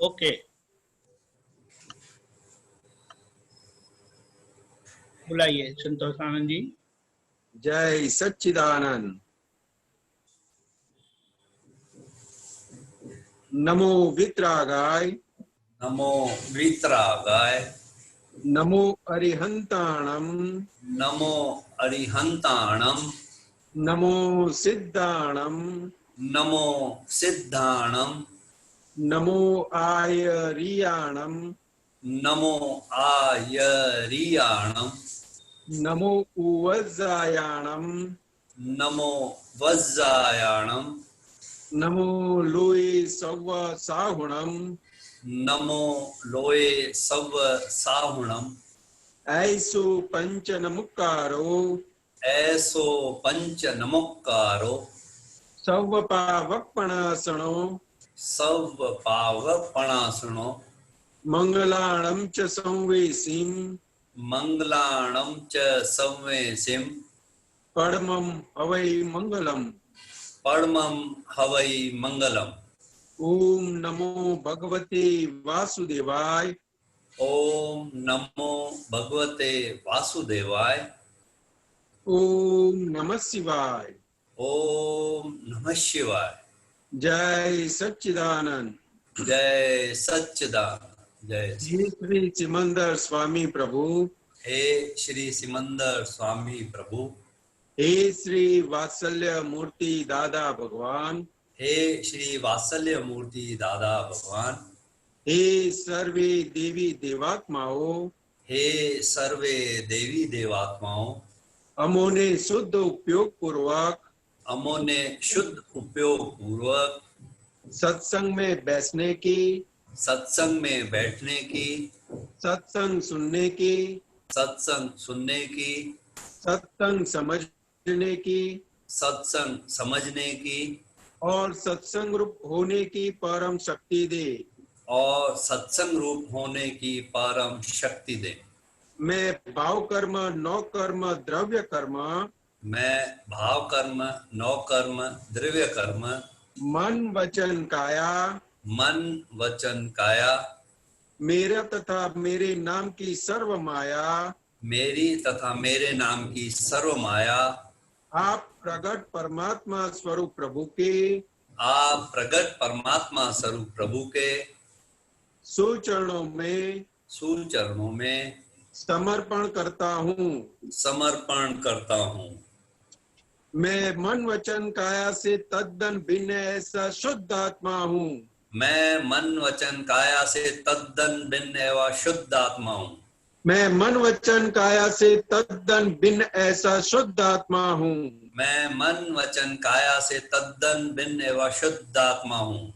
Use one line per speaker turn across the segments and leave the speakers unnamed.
Okay, बुलाइए संतोष आनंद जी।
जय सच्चिदानंद। नमो वित्रागाय,
नमो वीतरागाय,
नमो अरिहंताणम,
नमो अरिहंताणम,
नमो सिद्धाणम,
नमो सिद्धाणम,
नमो आयरियाणम,
नमो आयरियाणम,
नमो उवज्जायाणम,
नमो वज्जायाणम,
नमो लोय सव्व साहुणम,
नमो लोये सव साहुणम,
ऐसो पंच नमुक्कारो,
ऐसो पंच नमुक्कारो,
सव्व पावपणासनो,
सव पावपणासनो,
मंगलाणं च संवेसिं,
मंगलाणं च संवेसिं,
परमं हवै मंगलम्।
परमं हवै मंगलम्।
ओम नमो भगवते वासुदेवाय,
ओम नमो भगवते वासुदेवाय,
ओम नमः शिवाय।
ओम नमः शिवाय।
जय सच्चिदानंद।
जय सच्चिदानंद। जय
हे श्री सिमंदर स्वामी प्रभु,
हे श्री सिमंदर स्वामी प्रभु,
हे श्री वात्सल्य मूर्ति दादा भगवान,
हे श्री वात्सल्य मूर्ति दादा भगवान,
हे सर्वे देवी देवात्माओं,
हे सर्वे देवी देवात्माओं,
अमोने शुद्ध उपयोग पूर्वक
अमोने शुद्ध उपयोग पूर्वक
सत्संग में बैठने की,
सत्संग में बैठने की,
सत्संग सुनने की,
सत्संग सुनने की,
सत्संग समझने की
सत्संग समझने की
और सत्संग रूप होने की परम शक्ति दे।
और सत्संग रूप होने की परम शक्ति दे।
मैं भाव कर्म, नौ कर्म, द्रव्य कर्म,
मैं भाव कर्म, नौ कर्म, द्रव्य कर्म,
मन वचन काया,
मन वचन काया,
मेरा तथा मेरे नाम की सर्व माया,
मेरी तथा मेरे नाम की सर्व माया,
आप प्रगट परमात्मा स्वरूप प्रभु के,
आप प्रगट परमात्मा स्वरूप प्रभु के
सुचरणों में
सुचरणों में
समर्पण करता हूँ।
समर्पण करता हूँ।
मैं मन वचन काया से तद्दन भिन्न ऐसा शुद्ध आत्मा हूँ।
मैं मन वचन काया से तद्दन भिन्न एवं शुद्ध आत्मा हूँ।
मैं मन वचन काया से तद्दन भिन्न ऐसा शुद्ध आत्मा हूँ।
मैं मन वचन काया से तद्दन भिन्न एवं शुद्ध आत्मा हूँ।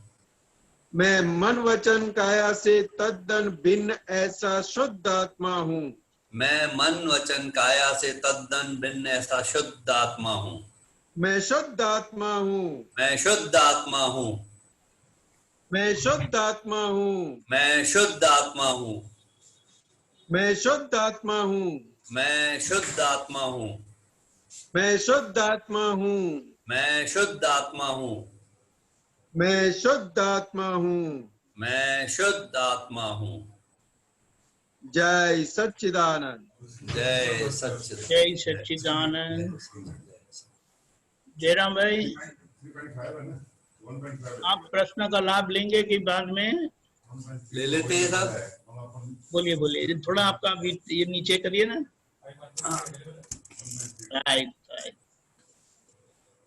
मैं मन वचन काया से तद्दन भिन्न ऐसा शुद्ध आत्मा हूँ।
मैं मन वचन काया से तद्दन भिन्न ऐसा शुद्ध आत्मा हूँ।
मैं शुद्ध आत्मा हूँ।
मैं शुद्ध आत्मा हूँ।
मैं शुद्ध आत्मा हूँ।
मैं शुद्ध आत्मा हूँ।
मैं शुद्ध आत्मा हूँ।
मैं शुद्ध आत्मा हूँ।
मैं शुद्ध आत्मा हूँ।
मैं शुद्ध आत्मा हूँ।
मैं शुद्ध आत्मा हूँ।
मैं शुद्ध आत्मा हूँ।
जय सच्चिदानंद।
जय सच्चिदानंद।
जय सच्चिदानंद। जयराम भाई, आप प्रश्न का लाभ लेंगे कि बाद में
ले लेते हैं साहब?
बोलिए बोलिए, थोड़ा आपका भी ये नीचे करिए ना। Right right.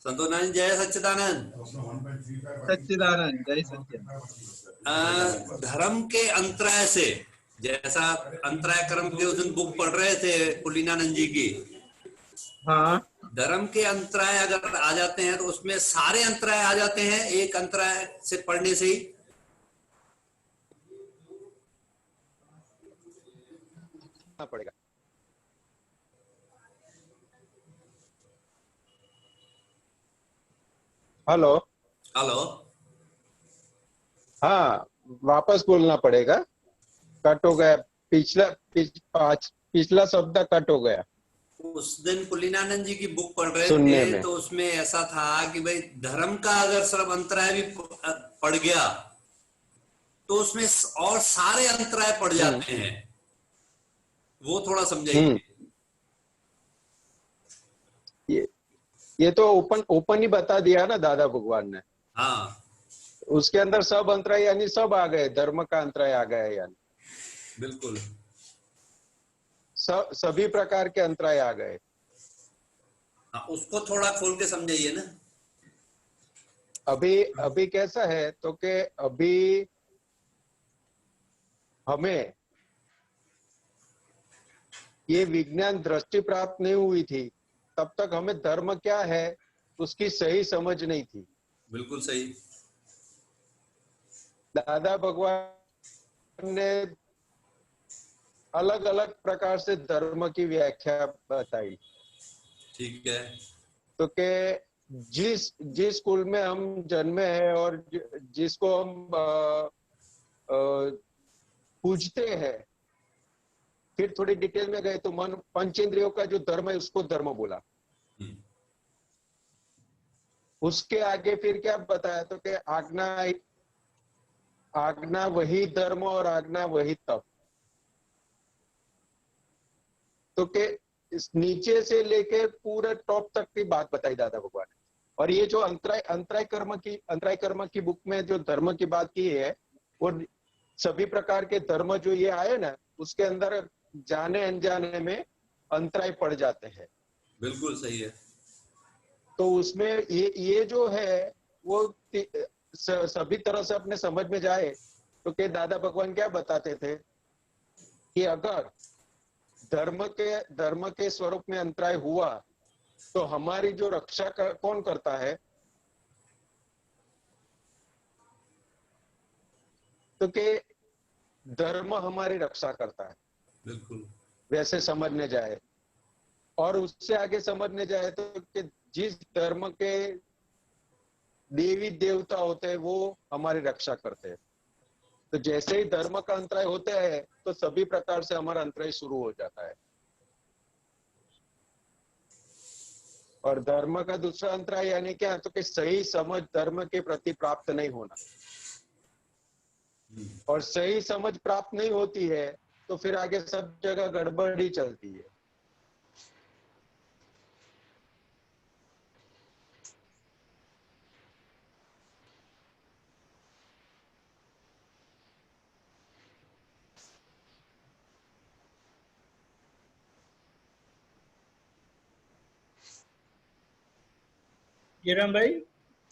संतोष नारायण, जय सच्चिदानंद।
सच्चिदानंद, जय सच्चिदानंद।
धर्म के अंतराय से, जैसा अंतराय कर्म के उस दिन बुक पढ़ रहे थे पुलिनानंद जी की,
हाँ,
धर्म के अंतराय अगर आ जाते हैं तो उसमें सारे अंतराय आ जाते हैं एक अंतराय से पढ़ने से ही?
पड़ेगा। हेलो
हेलो,
हाँ, वापस बोलना पड़ेगा। कट हो गया, पिछला शब्द कट हो गया।
उस दिन पुलिनानंद जी की बुक पढ़ रहे
सुनने
थे
में।
तो उसमें ऐसा था कि भाई धर्म का अगर सब अंतराय भी पड़ गया तो उसमें और सारे अंतराय पड़ जाते हैं, वो थोड़ा समझाइए।
ये तो ओपन ओपन ही बता दिया ना दादा भगवान ने।
हाँ
उसके अंदर सब अंतराय यानी सब आ गए, धर्म का अंतराय आ गया यानी
बिल्कुल।
सभी प्रकार के अंतराय आ गए।
हाँ, उसको थोड़ा खोल के समझाइए ना।
अभी अभी कैसा है तो कि अभी हमें ये विज्ञान दृष्टि प्राप्त नहीं हुई थी, तब तक हमें धर्म क्या है उसकी सही समझ नहीं थी।
बिल्कुल सही।
दादा भगवान ने अलग अलग प्रकार से धर्म की व्याख्या बताई।
ठीक है।
तो के जिस जिस स्कूल में हम जन्मे हैं और जिसको हम पूजते हैं, फिर थोड़ी डिटेल में गए तो मन पंचेंद्रियों का जो धर्म है उसको धर्म बोला। उसके आगे फिर क्या बताया तो कि आज्ञा वही धर्म और आज्ञा वही तप। तो के इस नीचे से लेकर पूरे टॉप तक की बात बताई दादा भगवान ने। और ये जो अंतराय कर्म की बुक में जो धर्म की बात की है, वो सभी प्रकार के धर्म जो ये आए ना, उसके अंदर जाने अनजाने में अंतराय पड़ जाते हैं।
बिल्कुल सही है।
तो उसमें ये जो है वो सभी तरह से अपने समझ में जाए तो के दादा भगवान क्या बताते थे कि अगर धर्म के स्वरूप में अंतराय हुआ तो हमारी जो रक्षा कौन करता है, तो के धर्म हमारी रक्षा करता है।
बिल्कुल।
वैसे समझने जाए और उससे आगे समझने जाए तो कि जिस धर्म के देवी देवता होते हैं वो हमारी रक्षा करते हैं। तो जैसे ही धर्म का अंतराय होता है तो सभी प्रकार से हमारा अंतराय शुरू हो जाता है। और धर्म का दूसरा अंतराय यानी क्या, तो कि सही समझ धर्म के प्रति प्राप्त नहीं होना। और सही समझ प्राप्त नहीं होती है तो फिर आगे सब जगह गड़बड़ ही चलती है।
जयराम भाई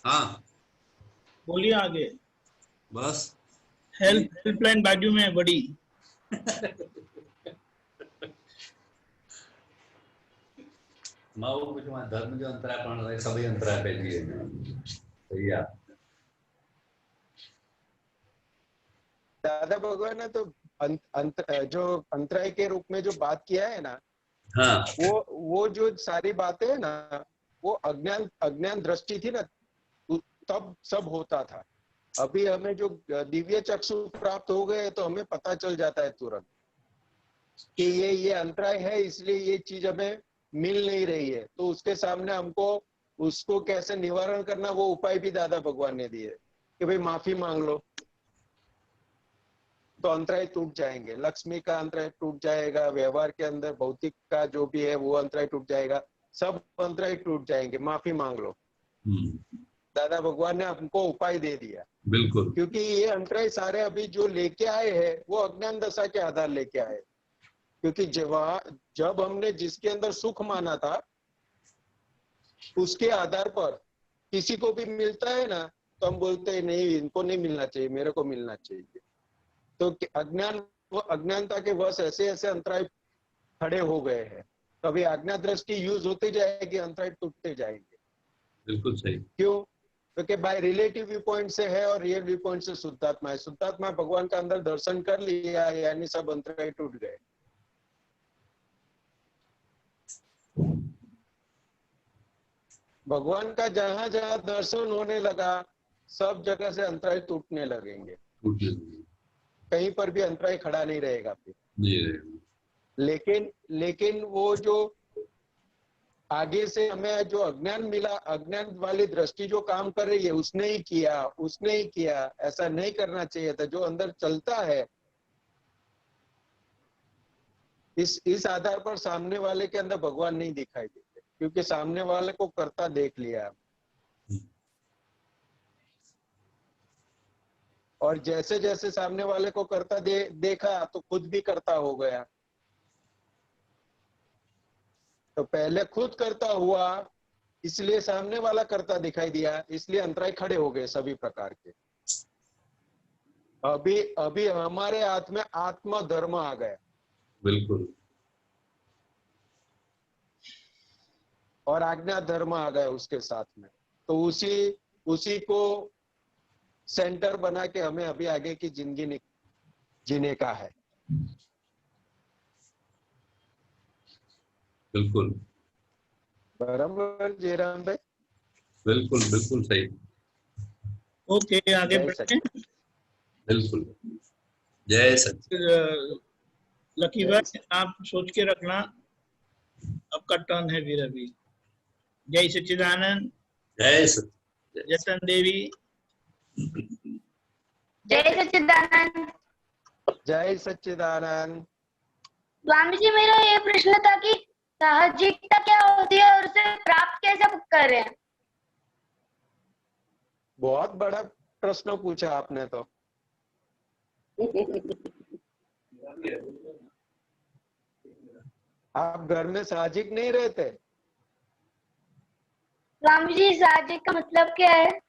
हाँ
बोलिए आगे।
बस
हेल्पलाइन बाजू में है बड़ी।
माँ कुछ धर्म जो अंतराय पण रहे सभी अंतराय पे दिए सही है।
दादा भगवान ने तो जो अंतराय के रूप में जो बात किया है ना,
हाँ
वो जो सारी बातें है ना, वो अज्ञान दृष्टि थी ना, तब सब होता था। अभी हमें जो दिव्य चक्षु प्राप्त हो गए तो हमें पता चल जाता है तुरंत कि ये अंतराय है, इसलिए ये चीज हमें मिल नहीं रही है। तो उसके सामने हमको उसको कैसे निवारण करना वो उपाय भी दादा भगवान ने दिए कि भाई माफी मांग लो तो अंतराय टूट जाएंगे। लक्ष्मी का अंतराय टूट जाएगा, व्यवहार के अंदर भौतिक का जो भी है वो अंतराय टूट जाएगा, सब अंतराय टूट जाएंगे, माफी मांग लो। दादा भगवान ने हमको उपाय दे दिया।
बिल्कुल।
क्योंकि ये अंतराय सारे अभी जो लेके आए हैं वो अज्ञान दशा के आधार लेके आए। क्योंकि जब हमने जिसके अंदर सुख माना था उसके आधार पर किसी को भी मिलता है ना तो हम बोलते हैं नहीं इनको नहीं मिलना चाहिए, मेरे को मिलना चाहिए। तो अज्ञानता के वश ऐसे ऐसे अंतराय खड़े हो गए हैं। कभी आज्ञा दृष्टि यूज होती जाएगी, अंतराय टूटते जाएंगे।
बिल्कुल सही।
क्यों? क्योंकि बाय रिलेटिव व्यू पॉइंट से है और रियल व्यू पॉइंट से शुद्धात्मा है। शुद्धात्मा भगवान का अंदर दर्शन कर लिया यानी सब अंतराय टूट गए। भगवान का जहां जहां दर्शन होने लगा सब जगह से अंतराय टूटने लगेंगे। कहीं पर भी अंतराय खड़ा नहीं रहेगा फिर।
नहीं रहेगा।
लेकिन वो जो आगे से हमें जो अज्ञान मिला, अज्ञान वाली दृष्टि जो काम कर रही है उसने ही किया, उसने ही किया, ऐसा नहीं करना चाहिए था। जो अंदर चलता है इस आधार पर सामने वाले के अंदर भगवान नहीं दिखाई देते, क्योंकि सामने वाले को करता देख लिया। और जैसे जैसे सामने वाले को करता देखा तो खुद भी करता हो गया। तो पहले खुद करता हुआ, इसलिए सामने वाला करता दिखाई दिया, इसलिए अंतराय खड़े हो गए सभी प्रकार के। अभी हमारे हाथ में आत्मा धर्म आ गया।
बिल्कुल।
और आज्ञा धर्म आ गया उसके साथ में। तो उसी को सेंटर बना के हमें अभी आगे की जिंदगी जीने का है।
बिल्कुल
बराबर जयराम भाई?
बिल्कुल बिल्कुल सही।
ओके, आगे
जय
बढ़ते।
बिल्कुल। जय सच्चिदानंद।
लकी भाई आप सोच के रखना, आपका टर्न है फिर अभी। जय सच्चिदानंद।
जय सच्चिदानंद।
जतन देवी।
जय सच्चिदानंद।
जय सच्चिदानंद।
स्वामी जी, मेरा ये प्रश्न था कि साहजिकता क्या होती है और उसे प्राप्त कैसे करें?
बहुत बड़ा प्रश्न पूछा आपने तो। आप घर में साहजिक नहीं रहते?
स्वामी जी, साहजिक का मतलब क्या है?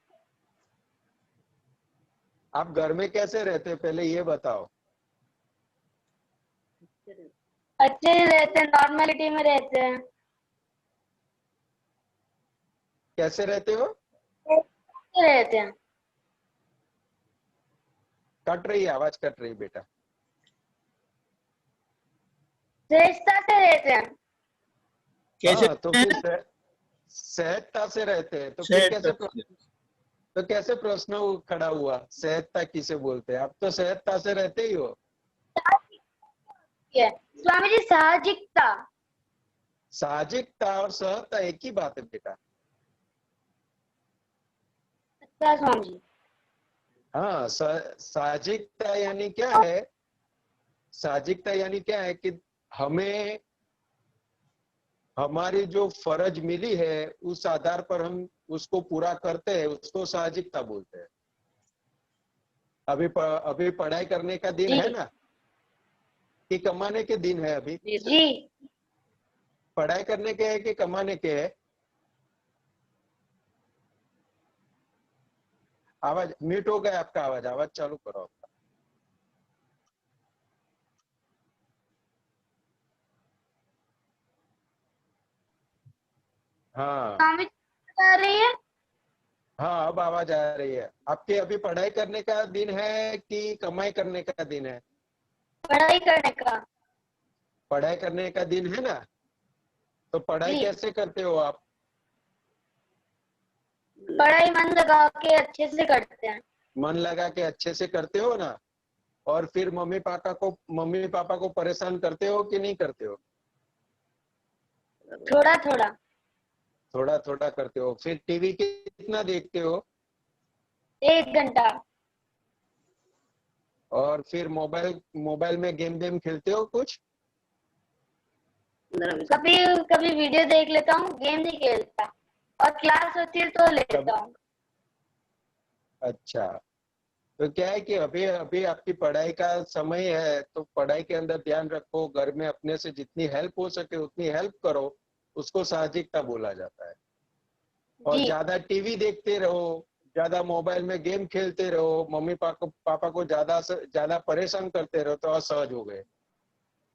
आप घर में कैसे रहते पहले ये बताओ।
अच्छे से रहते हैं, नॉर्मलिटी में रहते हैं।
कैसे रहते हो?
कैसे रहते हैं?
कट रही है, आवाज कट रही बेटा।
श्रेष्ठता से रहते हैं।
कैसे
हाँ, तो फिर सहजता से रहते हैं। तो फिर कैसे प्रश्न खड़ा हुआ, सहजता किसे बोलते हैं? आप तो सहजता से रहते ही हो।
स्वामी जी, साहजिकता।
साहजिकता और सहजता एक ही बात है बेटा।
अच्छा स्वामी जी।
हाँ, साहजिकता यानी क्या है? साहजिकता यानी क्या है कि हमें हमारी जो फर्ज मिली है उस आधार पर हम उसको पूरा करते हैं, उसको साहजिकता बोलते हैं। अभी पढ़ाई करने का दिन है ना, कि कमाने के दिन है? अभी
जी।
पढ़ाई करने के है कि कमाने के है? आवाज म्यूट हो गया आपका, आवाज चालू करो आपका। हाँ
स्वामी जी आ रही है?
हाँ, अब आवाज आ रही है। आपके अभी पढ़ाई करने का दिन है कि कमाई करने का दिन है?
पढ़ाई करने का।
पढ़ाई करने का दिन है ना। तो पढ़ाई
जी।
कैसे करते हो आप?
पढ़ाई मन लगा के अच्छे से करते हैं।
मन लगा के अच्छे से करते हो ना। और फिर मम्मी पापा को परेशान करते हो कि नहीं करते हो?
थोड़ा थोड़ा।
थोड़ा थोड़ा करते हो। फिर टीवी कितना देखते हो?
1 घंटा।
और फिर मोबाइल में गेम खेलते हो कुछ?
कभी कभी वीडियो देख लेता हूँ, गेम नहीं खेलता। और क्लास होती है तो लेता हूँ।
अच्छा, तो क्या है कि अभी अभी आपकी पढ़ाई का समय है, तो पढ़ाई के अंदर ध्यान रखो। घर में अपने से जितनी हेल्प हो सके उतनी हेल्प करो, उसको साहजिकता बोला जाता है। और
जी।
ज्यादा टीवी देखते रहो, ज्यादा मोबाइल में गेम खेलते रहो, मम्मी पापा को ज्यादा से ज्यादा परेशान करते रहो, तो असहज हो गए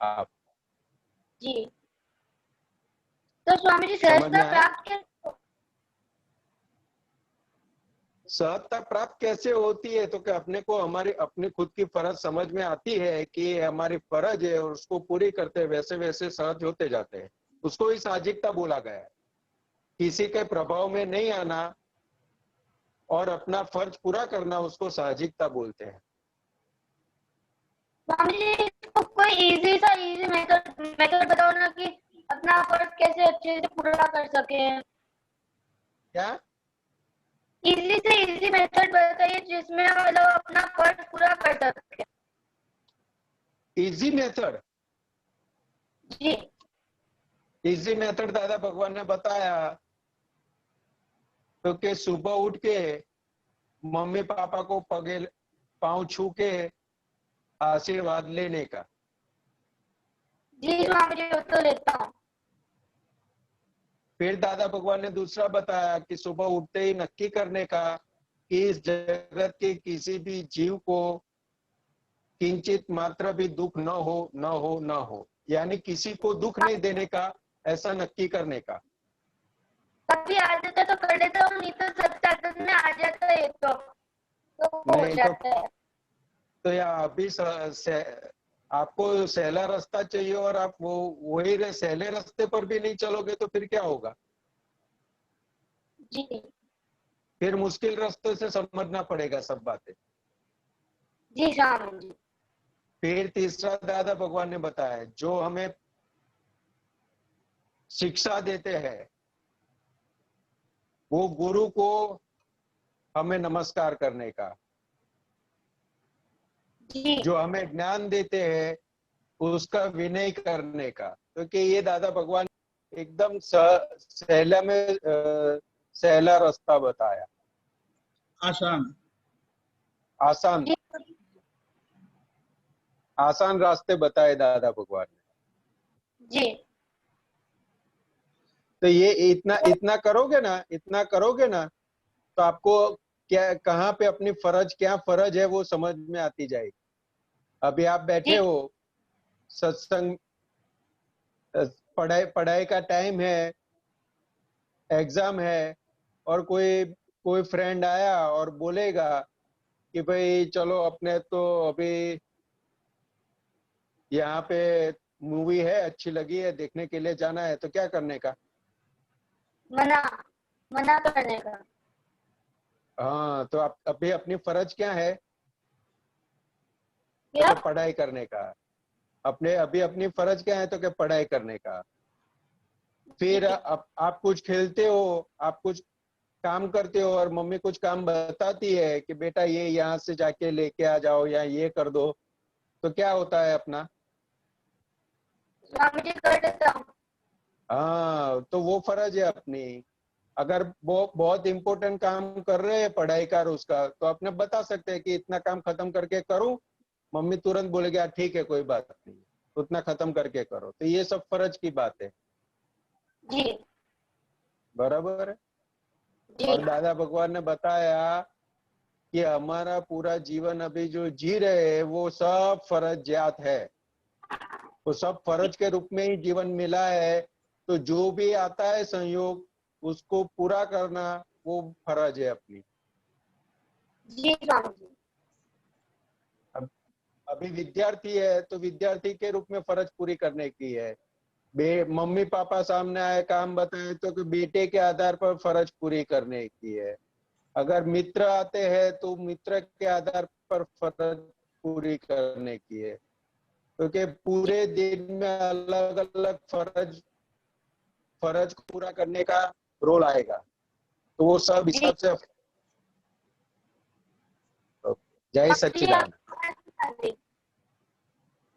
आप।
जी। तो स्वामी जी,
समझ में
सहजता
आया?
प्राप्त कैसे?
सहजता प्राप्त कैसे होती है? तो क्या अपने को हमारी अपनी खुद की फर्ज समझ में आती है कि ये हमारी फर्ज है और उसको पूरी करते हैं, वैसे वैसे सहज होते जाते हैं। उसको ही साहजिकता बोला गया है। किसी के प्रभाव में नहीं आना और अपना फर्ज पूरा करना, उसको साहजिकता बोलते हैं।
स्वामी जी, इसको कोई इजी मेथड बताओ ना, कि अपना फर्ज कैसे अच्छे से पूरा कर सके।
क्या?
इजी से इजी मेथड बताइए जिसमें हम मतलब अपना फर्ज पूरा कर सके।
Easy method?
जी
इजी मेथड दादा भगवान ने बताया तो कि सुबह उठ के मम्मी पापा को पगे पांव छू के आशीर्वाद लेने का।
जी स्वामी जी, तो लेता हूँ।
फिर दादा भगवान ने दूसरा बताया कि सुबह उठते ही नक्की करने का कि इस जगत के किसी भी जीव को किंचित मात्र भी दुख न हो, न हो, न हो, यानी किसी को दुख नहीं देने का, ऐसा नक्की करने का।
कभी आ जाता तो कर लेता हूँ, नहीं तो सख्त आदत में आ जाता है तो हो
नहीं
जाता है।
तो या अभी आपको सहला रास्ता चाहिए और आप वो वही सहले रास्ते पर भी नहीं चलोगे तो फिर क्या होगा?
जी
फिर मुश्किल रास्ते से समझना पड़ेगा सब बातें।
जी स्वामी जी।
फिर तीसरा दादा भगवान ने बताया जो हमें शिक्षा देते हैं वो गुरु को हमें नमस्कार करने का,
जी
जो हमें ज्ञान देते हैं उसका विनय करने का। क्योंकि ये दादा भगवान एकदम सहला में सहला रास्ता बताया,
आसान।
आसान
जी
आसान रास्ते बताए दादा भगवान ने।
जी
तो ये इतना इतना करोगे ना तो आपको क्या कहाँ पे अपनी फर्ज क्या फर्ज है वो समझ में आती जाएगी। अभी आप बैठे
जी
हो सत्संग, पढ़ाई पढ़ाई का टाइम है, एग्जाम है, और कोई कोई फ्रेंड आया और बोलेगा कि भाई चलो अपने तो अभी यहाँ पे मूवी है अच्छी लगी है देखने के लिए जाना है, तो क्या करने का?
मना मना करने का।
हाँ, तो आप अभी अपनी फर्ज क्या है?
क्या?
तो पढ़ाई करने का। अपने अभी अपनी फर्ज क्या है? तो क्या पढ़ाई करने का। फिर आप कुछ खेलते हो, आप कुछ काम करते हो और मम्मी कुछ काम बताती है कि बेटा ये यहाँ से जाके लेके आ जाओ या ये कर दो, तो क्या होता है अपना?
स्वामी जी कर देता हूँ।
हाँ, तो वो फर्ज है अपनी। अगर वो बहुत इंपॉर्टेंट काम कर रहे हैं पढ़ाई का और उसका, तो अपने बता सकते हैं कि इतना काम खत्म करके करूं। मम्मी तुरंत बोलेगी "हाँ, ठीक है कोई बात नहीं, उतना खत्म करके करो"। तो ये सब फर्ज की बात है,
जी
बराबर है।
जी
और दादा भगवान ने बताया कि हमारा पूरा जीवन अभी जो जी रहे हैं वो सब फर्जियात है, वो सब फर्ज के रूप में ही जीवन मिला है। तो जो भी आता है संयोग उसको पूरा करना वो फर्ज है अपनी।
जी स्वामी जी।
अब अभी विद्यार्थी है तो विद्यार्थी के रूप में फर्ज पूरी करने की है। मम्मी पापा सामने आए काम बताए तो कि बेटे के आधार पर फर्ज पूरी करने की है। अगर मित्र आते हैं तो मित्र के आधार पर फर्ज पूरी करने की है। क्योंकि पूरे दिन में अलग अलग फर्ज पूरा करने का रोल आएगा, तो वो सब
जी
हिसाब से। जय सच्चिदानंद।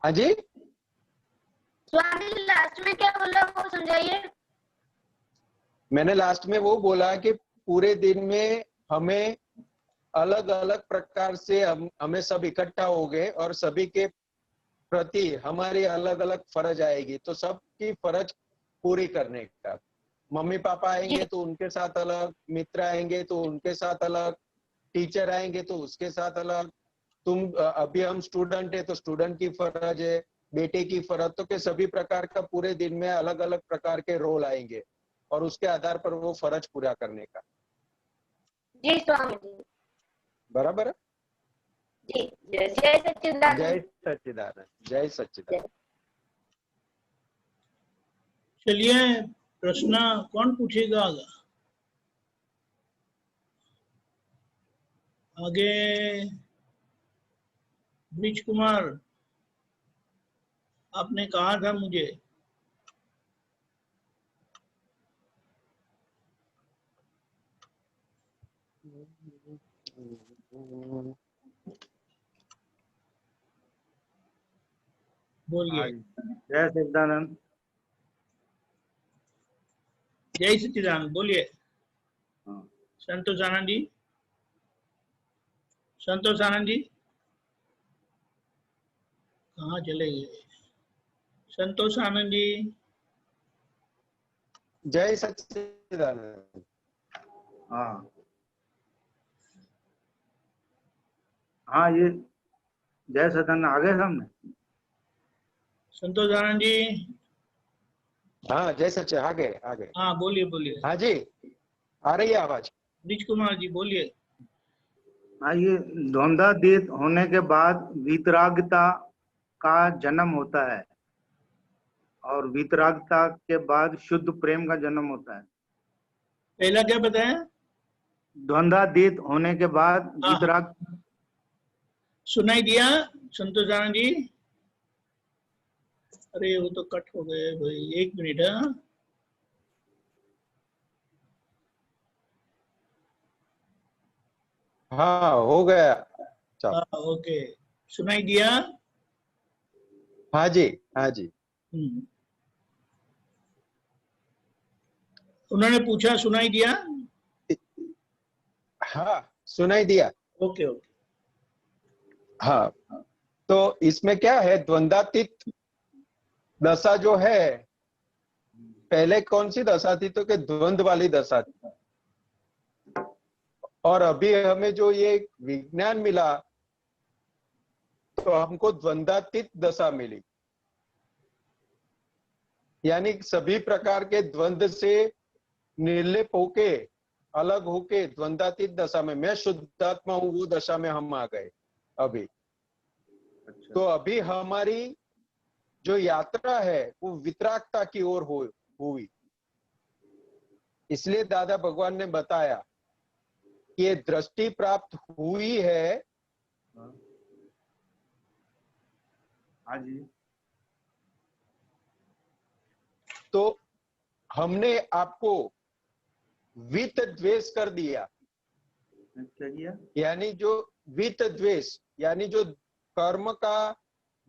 हाँ जी,
स्वामी जी लास्ट में क्या बोला वो समझाइए।
मैंने लास्ट में वो बोला कि पूरे दिन में हमें अलग अलग प्रकार से हमें सब इकट्ठा हो गए और सभी के प्रति हमारी अलग अलग फर्ज आएगी, तो सबकी फर्ज पूरी करने का। मम्मी पापा आएंगे तो उनके साथ अलग, मित्र आएंगे तो उनके साथ अलग, टीचर आएंगे तो उसके साथ अलग। अभी हम स्टूडेंट है तो स्टूडेंट की फर्ज है, बेटे की फर्ज, तो के सभी प्रकार का पूरे दिन में अलग अलग प्रकार के रोल आएंगे और उसके आधार पर वो फर्ज पूरा करने का।
जी स्वामी जी।
बराबर है।
जी जय जय सच्चिदानंद।
जय सच्चिदानंद, जय सच्चिदानंद।
चलिए, प्रश्न कौन पूछेगा आगे? ब्रिज कुमार, आपने कहा था मुझे बोलिए।
जय सच्चिदानंद।
जय सच्चिदानंद बोलिए।
हाँ।
संतोष आनंद जी, संतोष आनंद जी कहाँ चले गए? संतोष आनंद जी।
जय सच्चिदानंद।
हाँ हाँ, ये जय सच्चिदानंद आ गए सामने।
संतोष आनंद जी,
हाँ जय सच्चे, आ गए आ गए।
हाँ बोलिए बोलिए।
हाँ जी, आ रही है आवाज?
ब्रिज कुमार जी बोलिए।
हाँ, ये द्वंद्वातीत होने के बाद वितरागता का जन्म होता है और वितरागता के बाद शुद्ध प्रेम का जन्म होता है।
पहला क्या बताया?
द्वंद्वातीत होने के बाद
हाँ।
वितराग।
सुनाई दिया संतोष आनंद जी? अरे वो तो कट हो गए भाई, एक मिनट।
हाँ हो गया। चल।
हाँ ओके, सुनाई दिया?
हाँ जी हाँ जी।
उन्होंने पूछा सुनाई दिया?
हाँ सुनाई दिया।
Okay okay.
हाँ, तो इसमें क्या है, द्वंद्वातीत दशा जो है, पहले कौन सी दशा थी? तो कि द्वंद्व वाली दशा थी। और अभी हमें जो ये विज्ञान मिला तो हमको द्वंद्वातीत दशा मिली, यानी सभी प्रकार के द्वंद्व से निर्लिप होके, अलग होके द्वंद्वातीत दशा में, मैं शुद्धात्मा हूं, वो दशा में हम आ गए अभी।
अच्छा।
तो अभी हमारी जो यात्रा है वो वितरागता की ओर हुई। इसलिए दादा भगवान ने बताया कि ये दृष्टि प्राप्त हुई है।
हाँ जी।
तो हमने आपको वित द्वेष कर दिया,
क्या किया?
यानी जो वित द्वेष, यानी जो कर्म का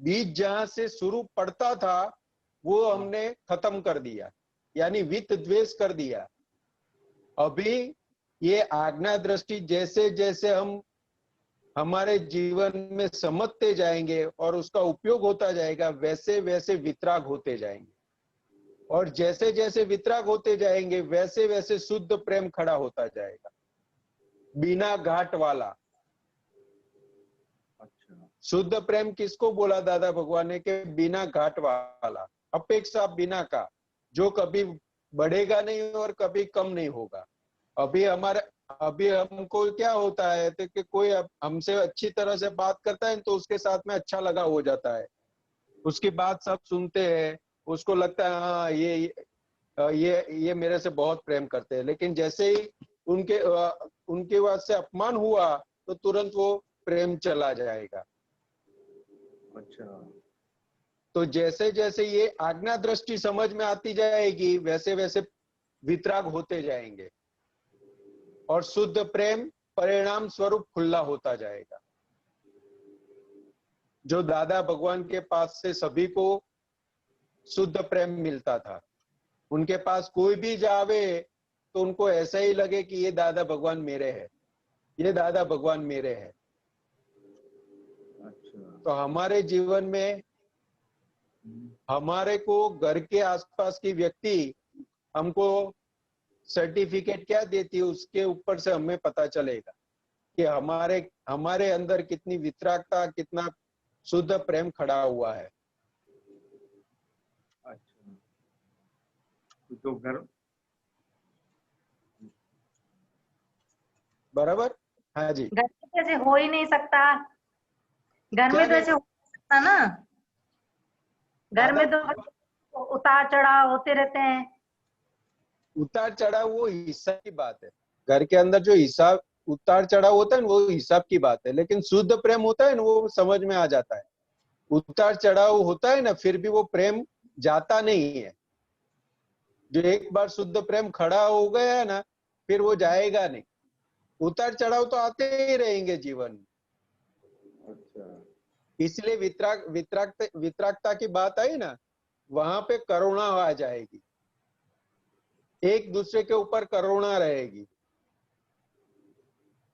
बीज जहां से शुरू पड़ता था वो हमने खत्म कर दिया, यानी वित द्वेष कर दिया। अभी ये आज्ञा दृष्टि जैसे जैसे हम हमारे जीवन में समझते जाएंगे और उसका उपयोग होता जाएगा, वैसे वैसे वितराग होते जाएंगे। और जैसे जैसे वितराग होते जाएंगे वैसे वैसे शुद्ध प्रेम खड़ा होता जाएगा, बिना घाट वाला।
अच्छा।
शुद्ध प्रेम किसको बोला दादा भगवान ने? कि बिना घाट वाला, अपेक्षा बिना का, जो कभी बढ़ेगा नहीं और कभी कम नहीं होगा। अभी हमको क्या होता है तो कि कोई हमसे अच्छी तरह से बात करता है तो उसके साथ में अच्छा लगा हो जाता है, उसकी बात सब सुनते हैं, उसको लगता है हाँ ये मेरे से बहुत प्रेम करते हैं। लेकिन जैसे ही उनके बात से अपमान हुआ तो तुरंत वो प्रेम चला जाएगा।
अच्छा।
तो जैसे जैसे ये आज्ञा दृष्टि समझ में आती जाएगी वैसे वैसे वितराग होते जाएंगे और शुद्ध प्रेम परिणाम स्वरूप खुला होता जाएगा। जो दादा भगवान के पास से सभी को शुद्ध प्रेम मिलता था, उनके पास कोई भी जावे तो उनको ऐसा ही लगे कि ये दादा भगवान मेरे हैं, ये दादा भगवान मेरे हैं।
अच्छा।
तो हमारे जीवन में हमारे को घर के आसपास की व्यक्ति हमको सर्टिफिकेट क्या देती है, उसके ऊपर से हमें पता चलेगा कि हमारे अंदर कितनी वितरागता, कितना शुद्ध प्रेम खड़ा हुआ है।
अच्छा। तो घर
बराबर। हाँ जी।
घर में ऐसे हो ही नहीं सकता, घर
क्या
में तो ऐसे हो नहीं सकता ना, घर में तो उतार चढ़ाव होते रहते हैं।
उतार चढ़ाव वो हिसाब की बात है, घर के अंदर जो हिसाब उतार चढ़ाव होता है वो हिसाब की बात है। लेकिन शुद्ध प्रेम होता है ना, वो समझ में आ जाता है। उतार चढ़ाव होता है ना, फिर भी वो प्रेम जाता नहीं है। जो एक बार शुद्ध प्रेम खड़ा हो गया है ना, फिर वो जाएगा नहीं। उतार चढ़ाव तो आते ही रहेंगे जीवन में।
अच्छा,
इसलिए वितरागता की बात आई ना, वहां पे करुणा आ जाएगी, एक दूसरे के ऊपर करुणा रहेगी।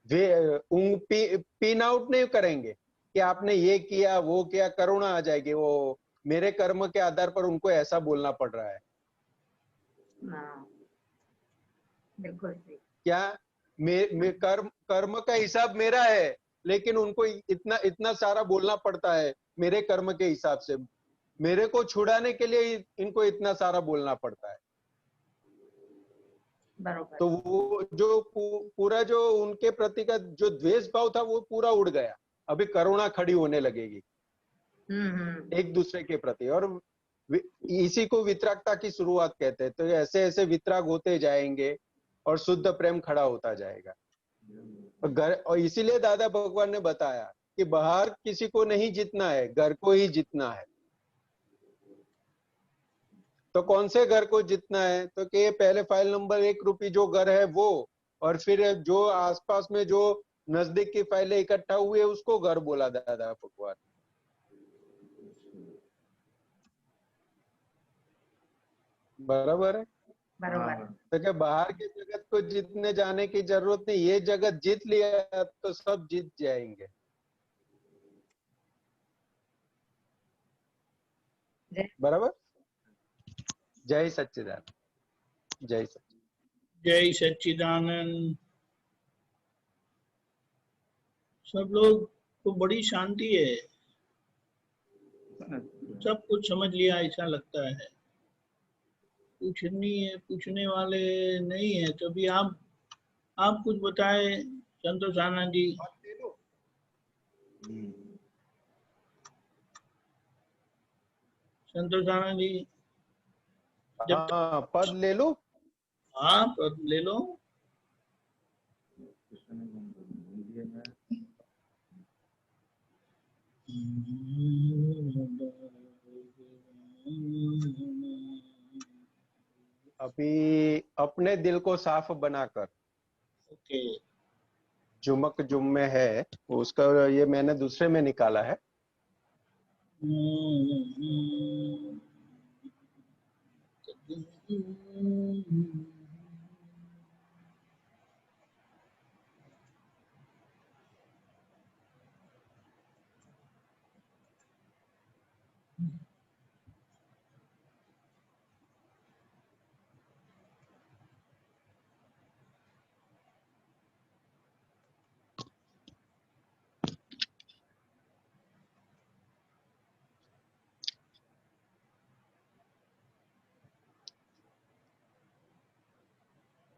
वे पिन आउट नहीं करेंगे कि आपने ये किया वो किया, करुणा आ जाएगी। वो मेरे कर्म के आधार पर उनको ऐसा बोलना पड़ रहा है,
हाँ, बिल्कुल सही।
क्या कर्म का हिसाब मेरा है, लेकिन उनको इतना इतना सारा बोलना पड़ता है मेरे कर्म के हिसाब से। मेरे को छुड़ाने के लिए इनको इतना सारा बोलना पड़ता है।
बरोबर।
तो वो जो पूरा जो उनके प्रति का जो द्वेष भाव था वो पूरा उड़ गया। अभी करुणा खड़ी होने लगेगी एक दूसरे के प्रति, और इसी को वितरागता की शुरुआत कहते हैं। तो ऐसे ऐसे वितराग होते जाएंगे और शुद्ध प्रेम खड़ा होता जाएगा। और इसीलिए दादा भगवान ने बताया कि बाहर किसी को नहीं जीतना है, घर को ही जीतना है। तो कौन से घर को जीतना है? तो कि पहले फाइल नंबर 1 रूपी जो घर है वो, और फिर जो आसपास में जो नजदीक की फाइलें इकट्ठा हुए उसको घर बोला दादा भगवान। बराबर है।
बरोबर।
तो क्या बाहर के जगत को जीतने जाने की जरूरत नहीं, ये जगत जीत लिया तो सब जीत जाएंगे। बराबर। जय सच्चिदानंद। जय सच्चिदानंद।
जय सच्चिदानंद। सब लोग को बड़ी शांति है, सब कुछ समझ लिया ऐसा लगता है। पूछनी है, पूछने वाले नहीं है, तो भी आप कुछ बताए संतोष आनंद जी। संतोष आनंद जी, जब
हाँ, पद ले लो।
हाँ पद ले लो।
अभी अपने दिल को साफ बनाकर,
ओके।
जुमक जुम में है उसका, ये मैंने दूसरे में निकाला है।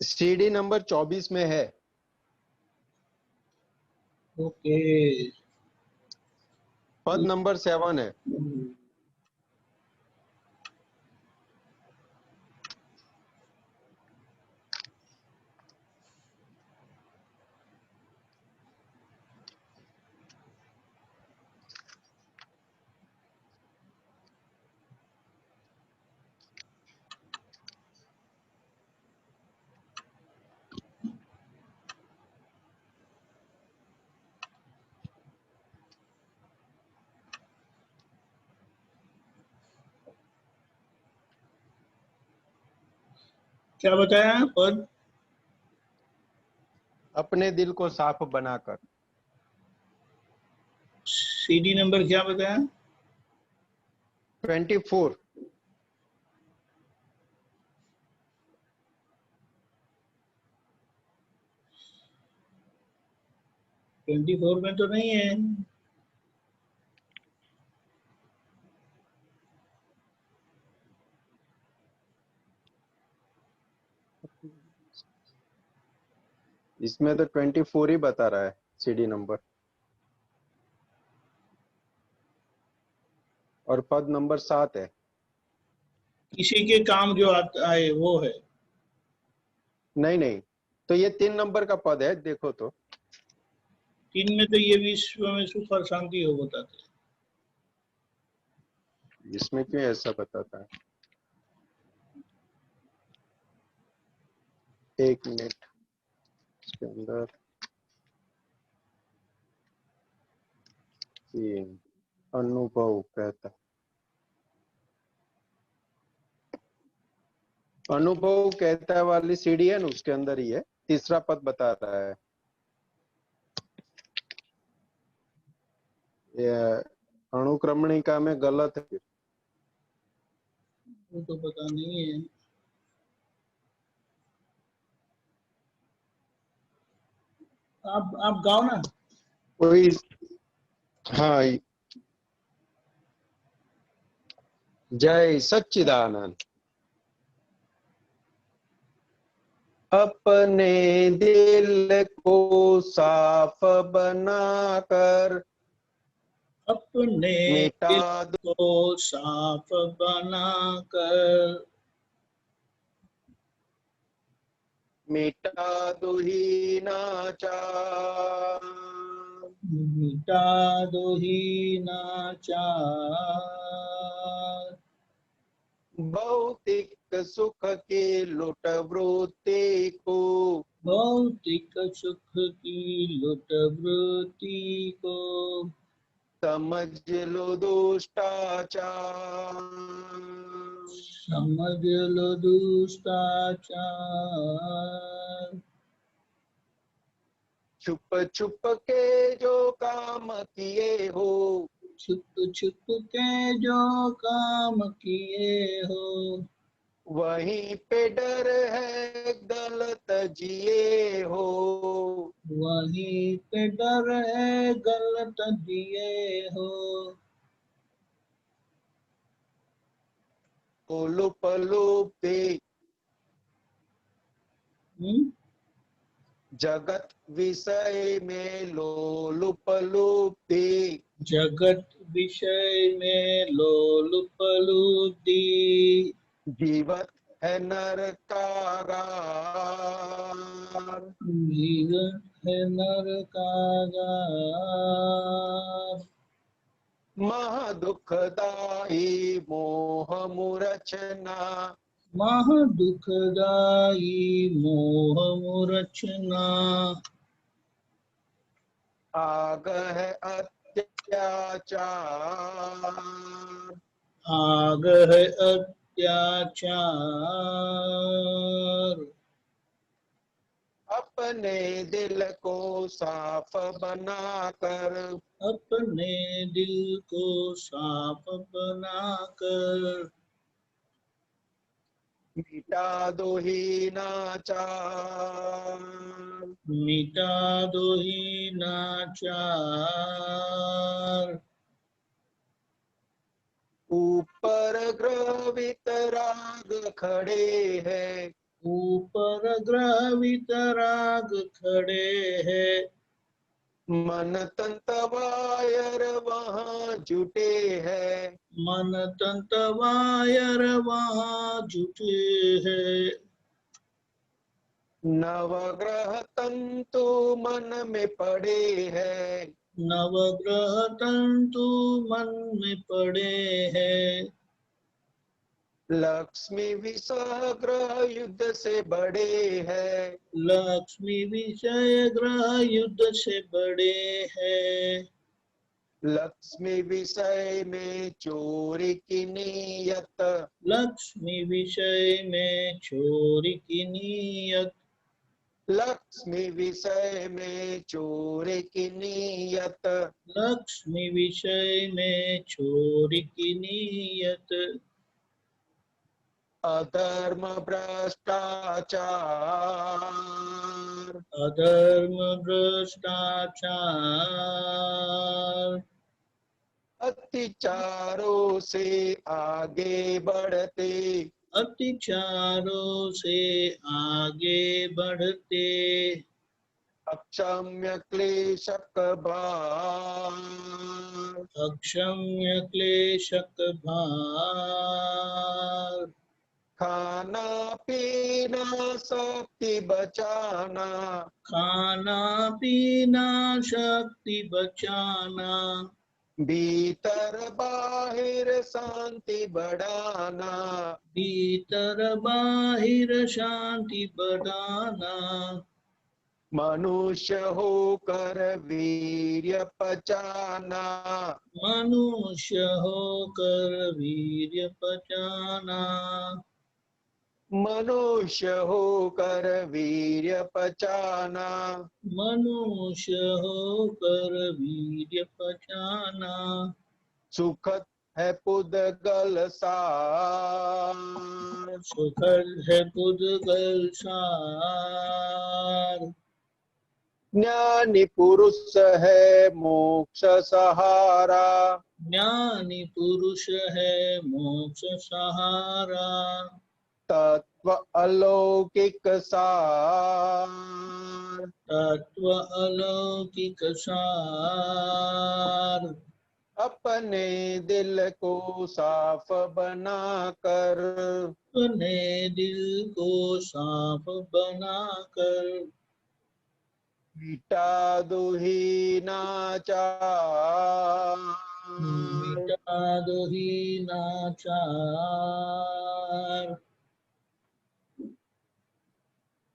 सीडी नंबर 24 में है।
ओके।
पद नंबर 7 है।
क्या बताया पद?
अपने दिल को साफ बनाकर।
सीडी नंबर क्या बताया?
24।
ट्वेंटी फोर में तो नहीं है।
इसमें तो 24 ही बता रहा है सीडी नंबर, और पद नंबर 7 है।
किसी के काम जो आता है वो है।
नहीं नहीं, तो ये 3 नंबर का पद है, देखो तो।
3 में तो ये विश्व में सुख और शांति हो बताते हैं।
इसमें क्यों ऐसा बताता है? एक मिनट, इसके अंदर
3 अनुभव कहता, अनुभव कहता वाली सीढ़ी है ना, उसके अंदर ही है, तीसरा पद बता रहा है। ये अनुक्रमणिका में गलत है,
वो तो पता नहीं है। आप गाओ ना।
कोई, हाँ, जय सच्चिदानंद। अपने दिल को साफ बनाकर
अपने
मिटा
दिल को साफ बनाकर
मिटा दो ही नाचार,
मिटा दो ही नाचार।
भौतिक सुख की लुट वृत्ति को,
भौतिक सुख की लुट वृत्ति को
समझ लो दुष्टाचार,
समझ लो दुष्टाचार।
छुप छुप के जो काम किए हो,
छुप छुप के जो काम किए हो
वहीं पे डर है गलत जिए हो,
वहीं पे डर है गलत दिए हो।
लुप लुपते जगत विषय में लोलुप लुप्ति,
जगत विषय में लोलुप लुप्ति।
जीवत है नरकागार,
जीवन है नरकागार।
महा दुखदाई मोह मूरछना,
महा दुखदाई मोह मूरछना।
आग है अत्याचार,
आग है अत्याचार।
अपने दिल को साफ बनाकर,
अपने दिल को साफ बनाकर
मिटा दो ही नाचार,
मिटा दो ही नाचार।
ऊपर ग्रह वितराग खड़े हैं,
ऊपर ग्रह वितराग खड़े हैं।
मन तंत वायर वहाँ जुटे हैं,
मन तंत वायर वहाँ जुटे हैं।
नवग्रह तंतु मन में पड़े हैं,
नवग्रह तंतु मन में पड़े हैं।
लक्ष्मी विषह ग्रह युद्ध से बड़े हैं,
लक्ष्मी विषय ग्रह युद्ध से बड़े हैं।
लक्ष्मी विषय में चोरी की नीयत,
लक्ष्मी विषय में चोरी की नीयत।
लक्ष्मी विषय में चोरी की नीयत,
लक्ष्मी विषय में चोरी की नीयत।
अधर्म भ्रष्टाचार,
अधर्म भ्रष्टाचार।
अत्याचारों से आगे बढ़ते,
अत्याचारों से आगे बढ़ते।
अक्षम्य क्लेशक भार,
अक्षम्य क्लेशक भार।
खाना पीना शक्ति बचाना,
खाना पीना शक्ति बचाना।
भीतर बाहिर शांति बढ़ाना,
भीतर बाहिर शांति बढ़ाना।
मनुष्य होकर वीर्य पचाना,
मनुष्य होकर वीर्य पचाना,
मनुष्य होकर वीर्य पचाना,
मनुष्य होकर वीर्य पचाना,
सुखद है पुद्गल सार,
सुखद है पुद्गल सार,
ज्ञानी पुरुष है मोक्ष सहारा,
ज्ञानी पुरुष है मोक्ष सहारा,
तत्व अलौकिक सार,
तत्व अलौकिक सार,
अपने दिल को साफ बनाकर,
अपने दिल को साफ बनाकर,
मिटा दो ही नाचार,
मिटा दो ही नाचार,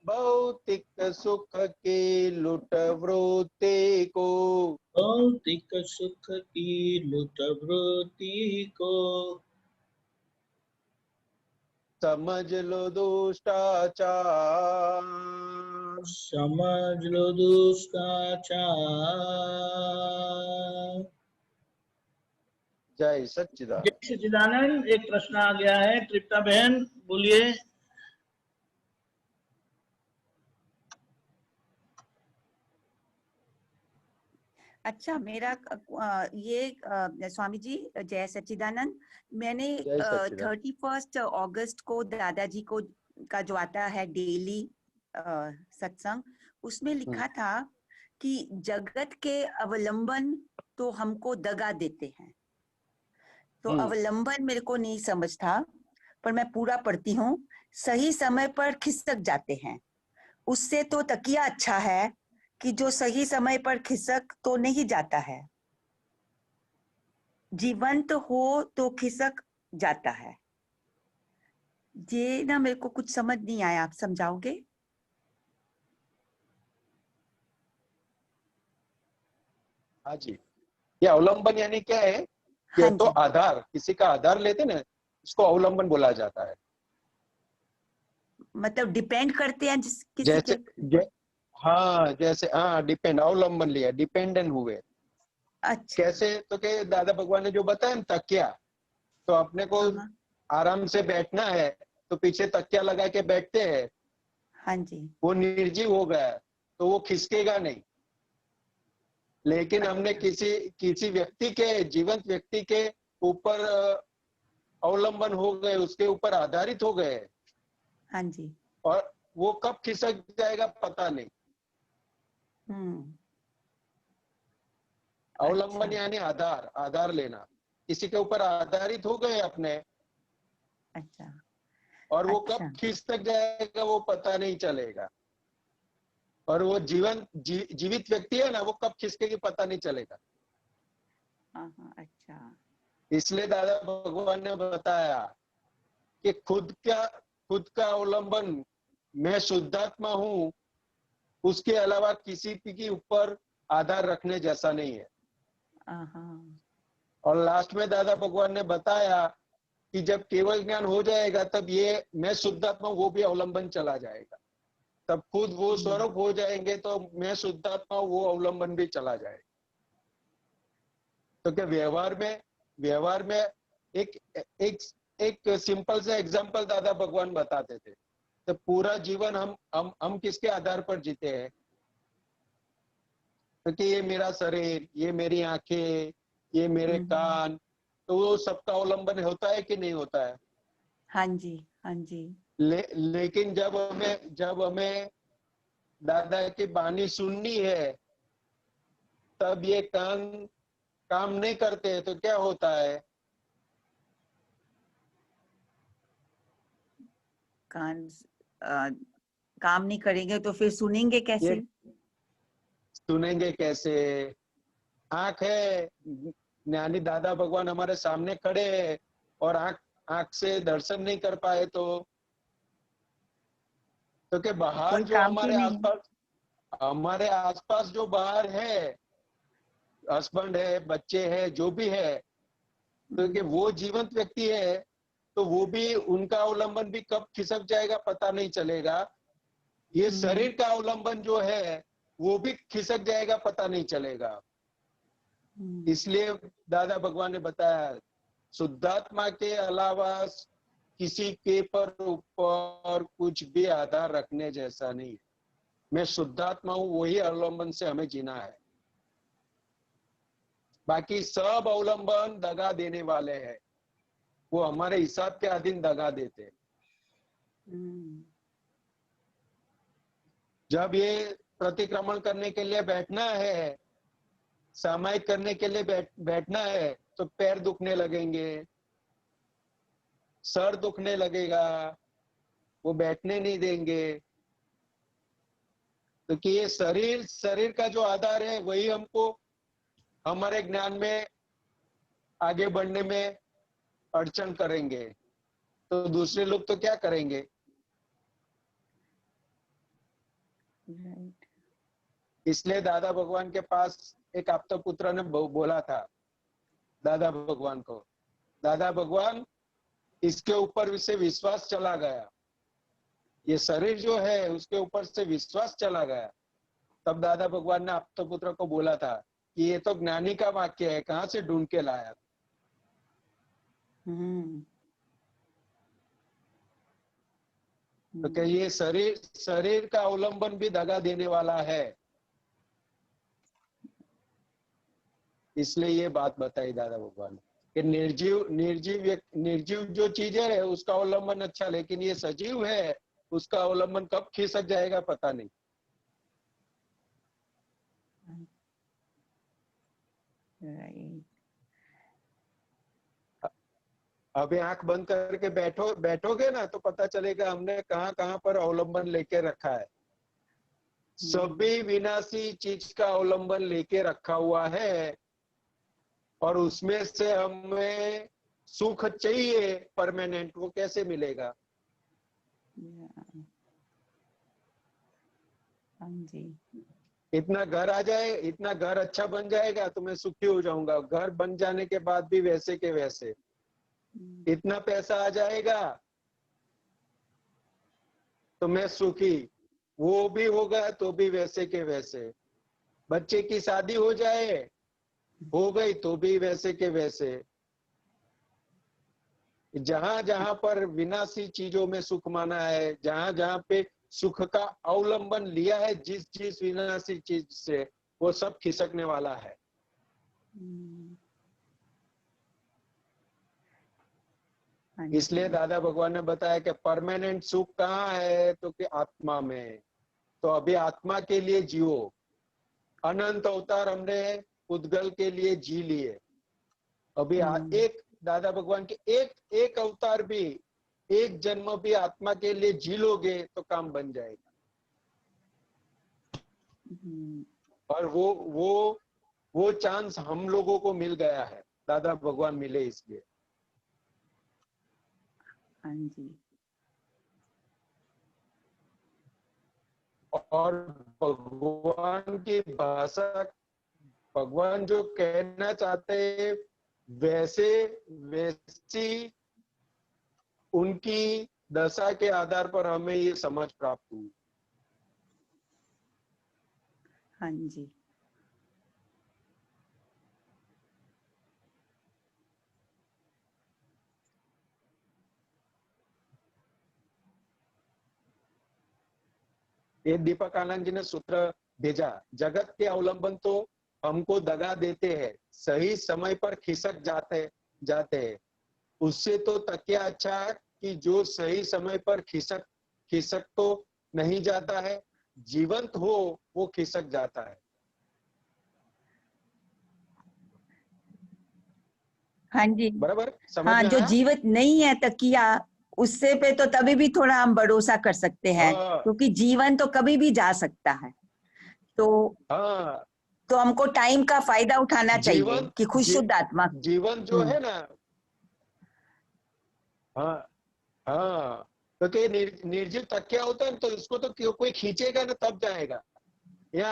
भौतिक सुख की लुट वृत्ति को,
भौतिक सुख की लुट वृत्ति को,
समझ लो दुष्टाचार,
समझ लो दुष्टाचार।
जय सच्चिदानंद।
जय सच्चिदानंद। एक प्रश्न आ गया है, तृप्ता बहन बोलिए।
अच्छा, मेरा ये स्वामी जी जय सच्चिदानंद, मैंने
जय सच्चिदानंद।
31 अगस्त को दादाजी को का जो आता है डेली सत्संग, उसमें लिखा था कि जगत के अवलंबन तो हमको दगा देते हैं। तो अवलंबन मेरे को नहीं समझ था, पर मैं पूरा पढ़ती हूँ। सही समय पर खिसक जाते हैं, उससे तो तकिया अच्छा है कि जो सही समय पर खिसक तो नहीं जाता है। जीवंत हो तो खिसक जाता है। ये ना मेरे को कुछ समझ नहीं आया, आप समझाओगे?
हाँ जी, ये अवलंबन यानी क्या है कि तो आधार, किसी का आधार लेते ना, उसको अवलंबन बोला जाता है।
मतलब डिपेंड करते हैं किसी के।
हाँ, जैसे हाँ डिपेंड, अवलंबन लिया, डिपेंडेंट हुए।
अच्छा।
कैसे? तो के दादा भगवान ने जो बताया ना, तकिया, तो अपने को आराम से बैठना है तो पीछे तकिया लगा के बैठते हैं।
हाँ जी।
वो निर्जीव हो गया तो वो खिसकेगा नहीं। लेकिन हमने किसी व्यक्ति के, जीवंत व्यक्ति के ऊपर अवलंबन हो गए, उसके ऊपर आधारित हो गए।
हाँ जी।
और वो कब खिसक जाएगा पता नहीं। अवलंबन यानी आधार लेना, किसी के ऊपर आधारित हो गए अपने।
अच्छा।
और वो कब खिसक जाएगा वो पता नहीं चलेगा। और वो जीवित व्यक्ति है ना, वो कब खिसकेगी पता नहीं चलेगा।
अच्छा।
इसलिए दादा भगवान ने बताया कि खुद का अवलंबन, मैं शुद्धात्मा हूँ, उसके अलावा किसी के ऊपर आधार रखने जैसा नहीं है। और लास्ट में दादा भगवान ने बताया कि जब केवल ज्ञान हो जाएगा तब ये मैं शुद्धात्मा, वो भी अवलंबन चला जाएगा। तब खुद वो स्वरूप हो जाएंगे तो मैं शुद्धात्मा, वो अवलंबन भी चला जाएगा। तो क्या व्यवहार में एक सिंपल सा एग्जांपल दादा भगवान बताते थे। तो पूरा जीवन हम किसके आधार पर जीते हैं? क्योंकि ये मेरा शरीर, ये मेरी आंखें, ये मेरे कान, तो वो सबका अवलंबन होता है कि नहीं होता है?
हाँ जी, हाँ जी।
लेकिन जब हमें दादा की बानी सुननी है, तब ये काम नहीं करते, तो क्या होता है?
काम नहीं करेंगे तो फिर सुनेंगे कैसे?
सुनेंगे कैसे? आंख है, ज्ञानी दादा भगवान हमारे सामने खड़े हैं और आंख से दर्शन नहीं कर पाए तो क्या बाहर जो हमारे आसपास, हमारे आसपास जो बाहर है, हस्बैंड है, बच्चे है, जो भी है, तो कि वो जीवंत व्यक्ति है, तो वो भी, उनका अवलंबन भी कब खिसक जाएगा पता नहीं चलेगा। ये शरीर का अवलंबन जो है वो भी खिसक जाएगा, पता नहीं चलेगा। इसलिए दादा भगवान ने बताया, शुद्धात्मा के अलावा किसी के पर ऊपर कुछ भी आधार रखने जैसा नहीं। मैं शुद्धात्मा हूं, वही अवलंबन से हमें जीना है। बाकी सब अवलंबन दगा देने वाले हैं, वो हमारे हिसाब के अधीन दगा देते। जब ये प्रतिक्रमण करने के लिए बैठना है, सामायिक करने के लिए बैठना है, तो पैर दुखने लगेंगे, सर दुखने लगेगा, वो बैठने नहीं देंगे। तो कि ये शरीर का जो आधार है वही हमको हमारे ज्ञान में आगे बढ़ने में अड़चन करेंगे, तो दूसरे लोग तो क्या करेंगे। इसलिए दादा भगवान के पास एक आपता पुत्र ने बोला था दादा भगवान को, दादा भगवान इसके ऊपर से विश्वास चला गया, ये शरीर जो है उसके ऊपर से विश्वास चला गया। तब दादा भगवान ने आपता पुत्र को बोला था कि ये तो ज्ञानी का वाक्य है, कहाँ से ढूंढ के लाया। तो क्या ये शरीर का अवलंबन भी दगा देने वाला है, इसलिए ये बात बताई दादा भगवान कि निर्जीव जो चीजें है उसका अवलंबन अच्छा, लेकिन ये सजीव है उसका अवलंबन कब खिसक जाएगा पता नहीं। अभी आंख बंद करके बैठोगे ना तो पता चलेगा हमने कहाँ कहाँ पर अवलंबन लेके रखा है। सभी विनाशी चीज का अवलंबन लेके रखा हुआ है, और उसमें से हमें सुख चाहिए परमानेंट, वो कैसे मिलेगा। इतना घर आ जाए, इतना घर अच्छा बन जाएगा तो मैं सुखी हो जाऊंगा, घर बन जाने के बाद भी वैसे के वैसे। इतना पैसा आ जाएगा तो मैं सुखी, वो भी होगा तो भी वैसे के वैसे। बच्चे की शादी हो जाए, हो गई तो भी वैसे के वैसे। जहां जहां पर विनाशी चीजों में सुख माना है, जहां जहां पे सुख का अवलंबन लिया है जिस विनाशी चीज से, वो सब खिसकने वाला है। इसलिए दादा भगवान ने बताया कि परमानेंट सुख कहाँ है, तो कि आत्मा में। तो अभी आत्मा के लिए जियो। अनंत अवतार हमने उद्गल के लिए जी लिए, अभी एक दादा भगवान के एक अवतार भी, एक जन्म भी आत्मा के लिए जी लोगे तो काम बन जाएगा। और वो चांस हम लोगों को मिल गया है, दादा भगवान मिले इसलिए।
हाँ जी।
और भगवान की भाषा, भगवान जो कहना चाहते हैं वैसी उनकी दशा के आधार पर हमें ये समझ प्राप्त हुई।
हाँ जी।
ये दीपक आनंद जी ने सूत्र भेजा, जगत के अवलंबन तो हमको दगा देते हैं, सही समय पर खिसक जाते हैं। उससे तो तकिया अच्छा कि जो सही समय पर खिसक तो नहीं जाता है, जीवंत हो वो खिसक जाता है।
हाँ जी
बराबर समझ
हाँ,
में
जो
आया?
जीवित नहीं है तकिया, उससे पे तो तभी भी थोड़ा हम भरोसा कर सकते हैं, क्योंकि जीवन तो कभी भी जा सकता है। तो हमको टाइम का फायदा उठाना चाहिए कि खुद शुद्ध आत्मा
जीवन जो है ना, हाँ तो निर्जीव तकिया होता है तो इसको तो कोई खींचेगा ना तब जाएगा। या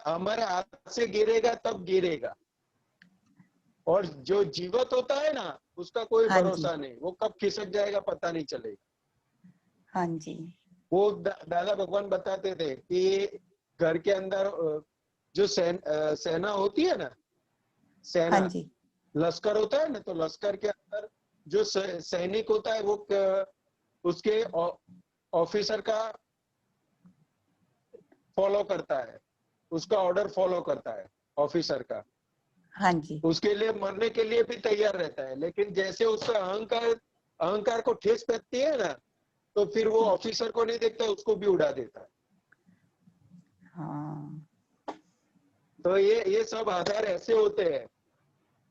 हमारे हाथ से गिरेगा तब गिरेगा, और जो जीवित होता है ना उसका कोई
हाँ जी।
भरोसा नहीं, वो कब खिसक जाएगा पता नहीं चलेगा।
हाँ जी।
वो दादा भगवान बताते थे कि घर के अंदर जो सेना होती है ना, सेना
हाँ जी।
लश्कर होता है ना, तो लश्कर के अंदर जो सैनिक होता है वो उसके ऑफिसर का फॉलो करता है, उसका ऑर्डर फॉलो करता है ऑफिसर का,
हाँ जी।
उसके लिए मरने के लिए भी तैयार रहता है। लेकिन जैसे उसका अहंकार को ठेस पड़ती है ना, तो फिर वो ऑफिसर को नहीं देखता, उसको भी उड़ा देता है।
हाँ।
तो ये सब आधार ऐसे होते हैं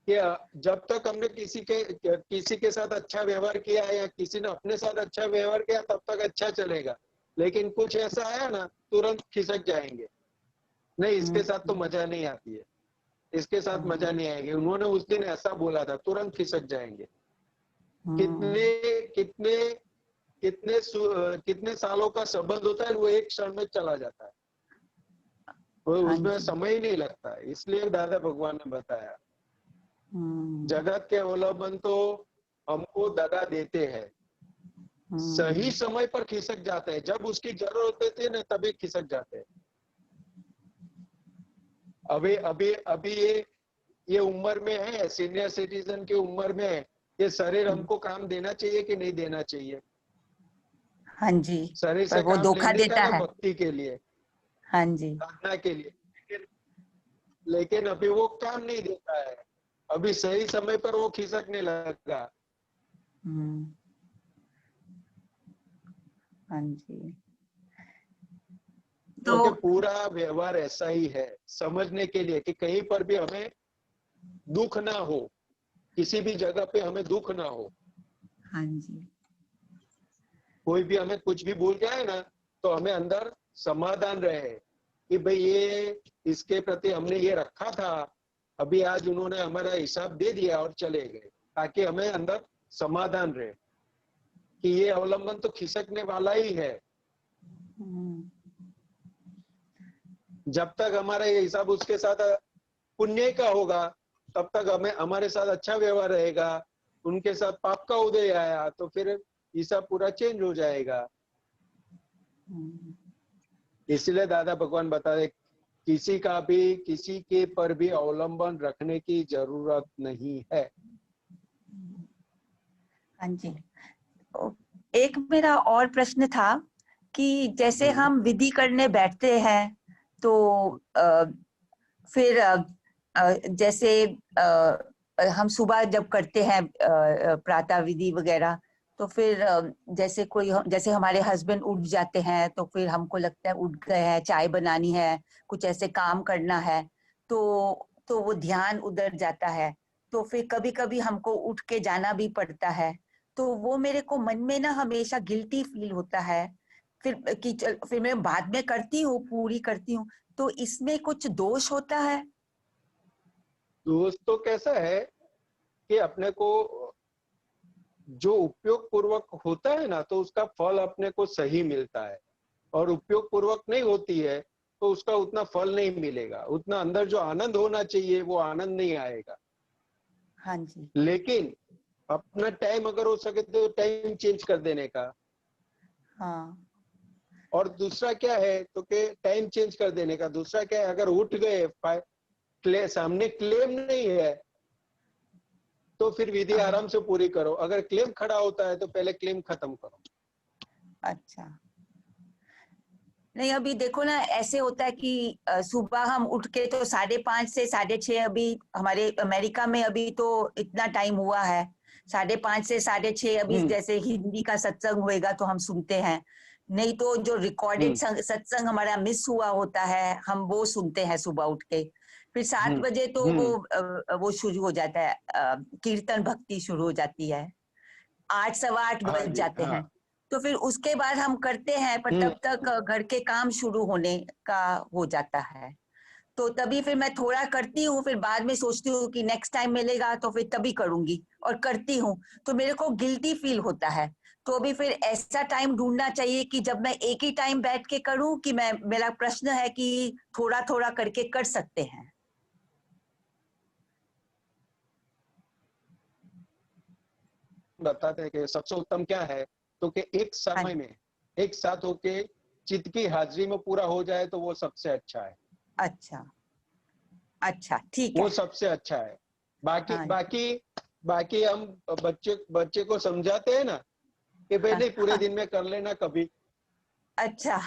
कि जब तक हमने किसी के साथ अच्छा व्यवहार किया या किसी ने अपने साथ अच्छा व्यवहार किया तब तक अच्छा चलेगा, लेकिन कुछ ऐसा आया ना तुरंत खिसक जाएंगे, नहीं इसके साथ तो मजा नहीं आती है, इसके साथ मजा नहीं आएगी, उन्होंने उस दिन ऐसा बोला था, तुरंत खिसक जाएंगे। कितने सालों का संबंध होता है, वो एक क्षण में चला जाता है, वो उसमें समय ही नहीं लगता है। इसलिए दादा भगवान ने बताया जगत के अवलंबन तो हमको दगा देते हैं, सही समय पर खिसक जाते हैं, जब उसकी जरूरत होती है ना तभी खिसक जाते हैं। अभी ये उम्र में है, सीनियर सिटीजन की उम्र में है, ये शरीर हमको काम देना चाहिए कि नहीं देना चाहिए?
हाँ जी।
शरीर
पर
से
वो
काम
धोखा
लेने का
देता
ना
है।
भक्ति के लिए,
हाँ जी।
साधना के लिए, लेकिन अभी वो काम नहीं देता है, अभी सही समय पर वो खिसकने लगा।
हाँ जी।
क्योंकि पूरा व्यवहार ऐसा ही है, समझने के लिए कि कहीं पर भी हमें दुख ना हो, किसी भी जगह पे हमें दुख ना हो।
हाँ जी।
कोई भी हमें कुछ भी भूल जाए ना, तो हमें अंदर समाधान रहे कि भाई ये इसके प्रति हमने ये रखा था, अभी आज उन्होंने हमारा हिसाब दे दिया और चले गए, ताकि हमें अंदर समाधान रहे कि ये अवलंबन तो खिसकने वाला ही है। जब तक हमारा ये हिसाब उसके साथ पुण्य का होगा तब तक हमें हमारे साथ अच्छा व्यवहार रहेगा, उनके साथ पाप का उदय आया तो फिर हिसाब पूरा चेंज हो जाएगा। इसलिए दादा भगवान बता रहे किसी के पर भी अवलंबन रखने की जरूरत नहीं है।
हाँ जी। एक मेरा और प्रश्न था कि जैसे हम विधि करने बैठते हैं तो फिर जैसे हम सुबह जब करते हैं प्रातः विधि वगैरह, तो फिर जैसे हमारे हस्बैंड उठ जाते हैं तो फिर हमको लगता है उठ गए हैं, चाय बनानी है, कुछ ऐसे काम करना है, तो वो ध्यान उधर जाता है, तो फिर कभी कभी हमको उठ के जाना भी पड़ता है, तो वो मेरे को मन में ना हमेशा गिल्टी फील होता है फिर मैं बाद में करती हूँ, पूरी करती हूँ, तो इसमें कुछ दोष होता है?
दोष तो कैसा है कि अपने को जो उपयोग पूर्वक होता है ना तो उसका फल अपने को सही मिलता है, और उपयोग पूर्वक नहीं होती है तो उसका उतना फल नहीं मिलेगा, उतना अंदर जो आनंद होना चाहिए वो आनंद नहीं आएगा।
हाँ जी।
लेकिन अपना टाइम अगर हो सके तो टाइम चेंज कर देने का।
हाँ।
और दूसरा क्या है तो कि टाइम चेंज कर देने का, दूसरा क्या है अगर उठ गए सामने क्लेम नहीं है तो फिर विधि आराम से पूरी करो, अगर क्लेम खड़ा होता है तो पहले क्लेम खत्म करो।
अच्छा। नहीं, अभी देखो ना, ऐसे होता है कि सुबह हम उठ के तो 5:30 से 6:30, अभी हमारे अमेरिका में अभी तो इतना टाइम हुआ है, 5:30 से 6:30 अभी जैसे हिंदी का सत्संग होएगा तो हम सुनते हैं, नहीं तो जो रिकॉर्डेड सत्संग हमारा मिस हुआ होता है हम वो सुनते हैं सुबह उठ के। फिर 7 बजे तो वो शुरू हो जाता है, कीर्तन भक्ति शुरू हो जाती है, 8, 8:15 बज जाते हैं, तो फिर उसके बाद हम करते हैं, पर तब तक घर के काम शुरू होने का हो जाता है, तो तभी फिर मैं थोड़ा करती हूँ, फिर बाद में सोचती हूँ कि नेक्स्ट टाइम मिलेगा तो फिर तभी करूंगी, और करती हूँ तो मेरे को गिल्टी फील होता है, तो भी फिर ऐसा टाइम ढूंढना चाहिए कि जब मैं एक ही टाइम बैठ के करूं, कि मेरा प्रश्न है कि थोड़ा थोड़ा करके कर सकते हैं।
बताते हैं कि सबसे उत्तम क्या है, तो कि एक समय में एक साथ होके चित्त की हाजिरी में पूरा हो जाए तो वो सबसे अच्छा है।
अच्छा अच्छा, ठीक है।
वो सबसे अच्छा है। बाकी
हाँ।
बाकी हम बच्चे को समझाते हैं ना कि भाई नहीं, पूरे दिन में कर लेना कभी।
अच्छा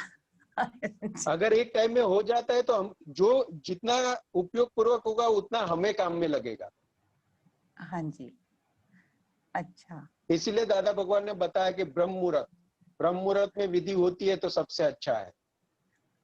अगर एक टाइम में हो जाता है तो हम जो जितना उपयोग पूर्वक होगा उतना हमें काम में लगेगा।
हाँ जी, अच्छा।
इसीलिए दादा भगवान ने बताया कि ब्रह्म मुहूर्त में विधि होती है तो सबसे अच्छा है।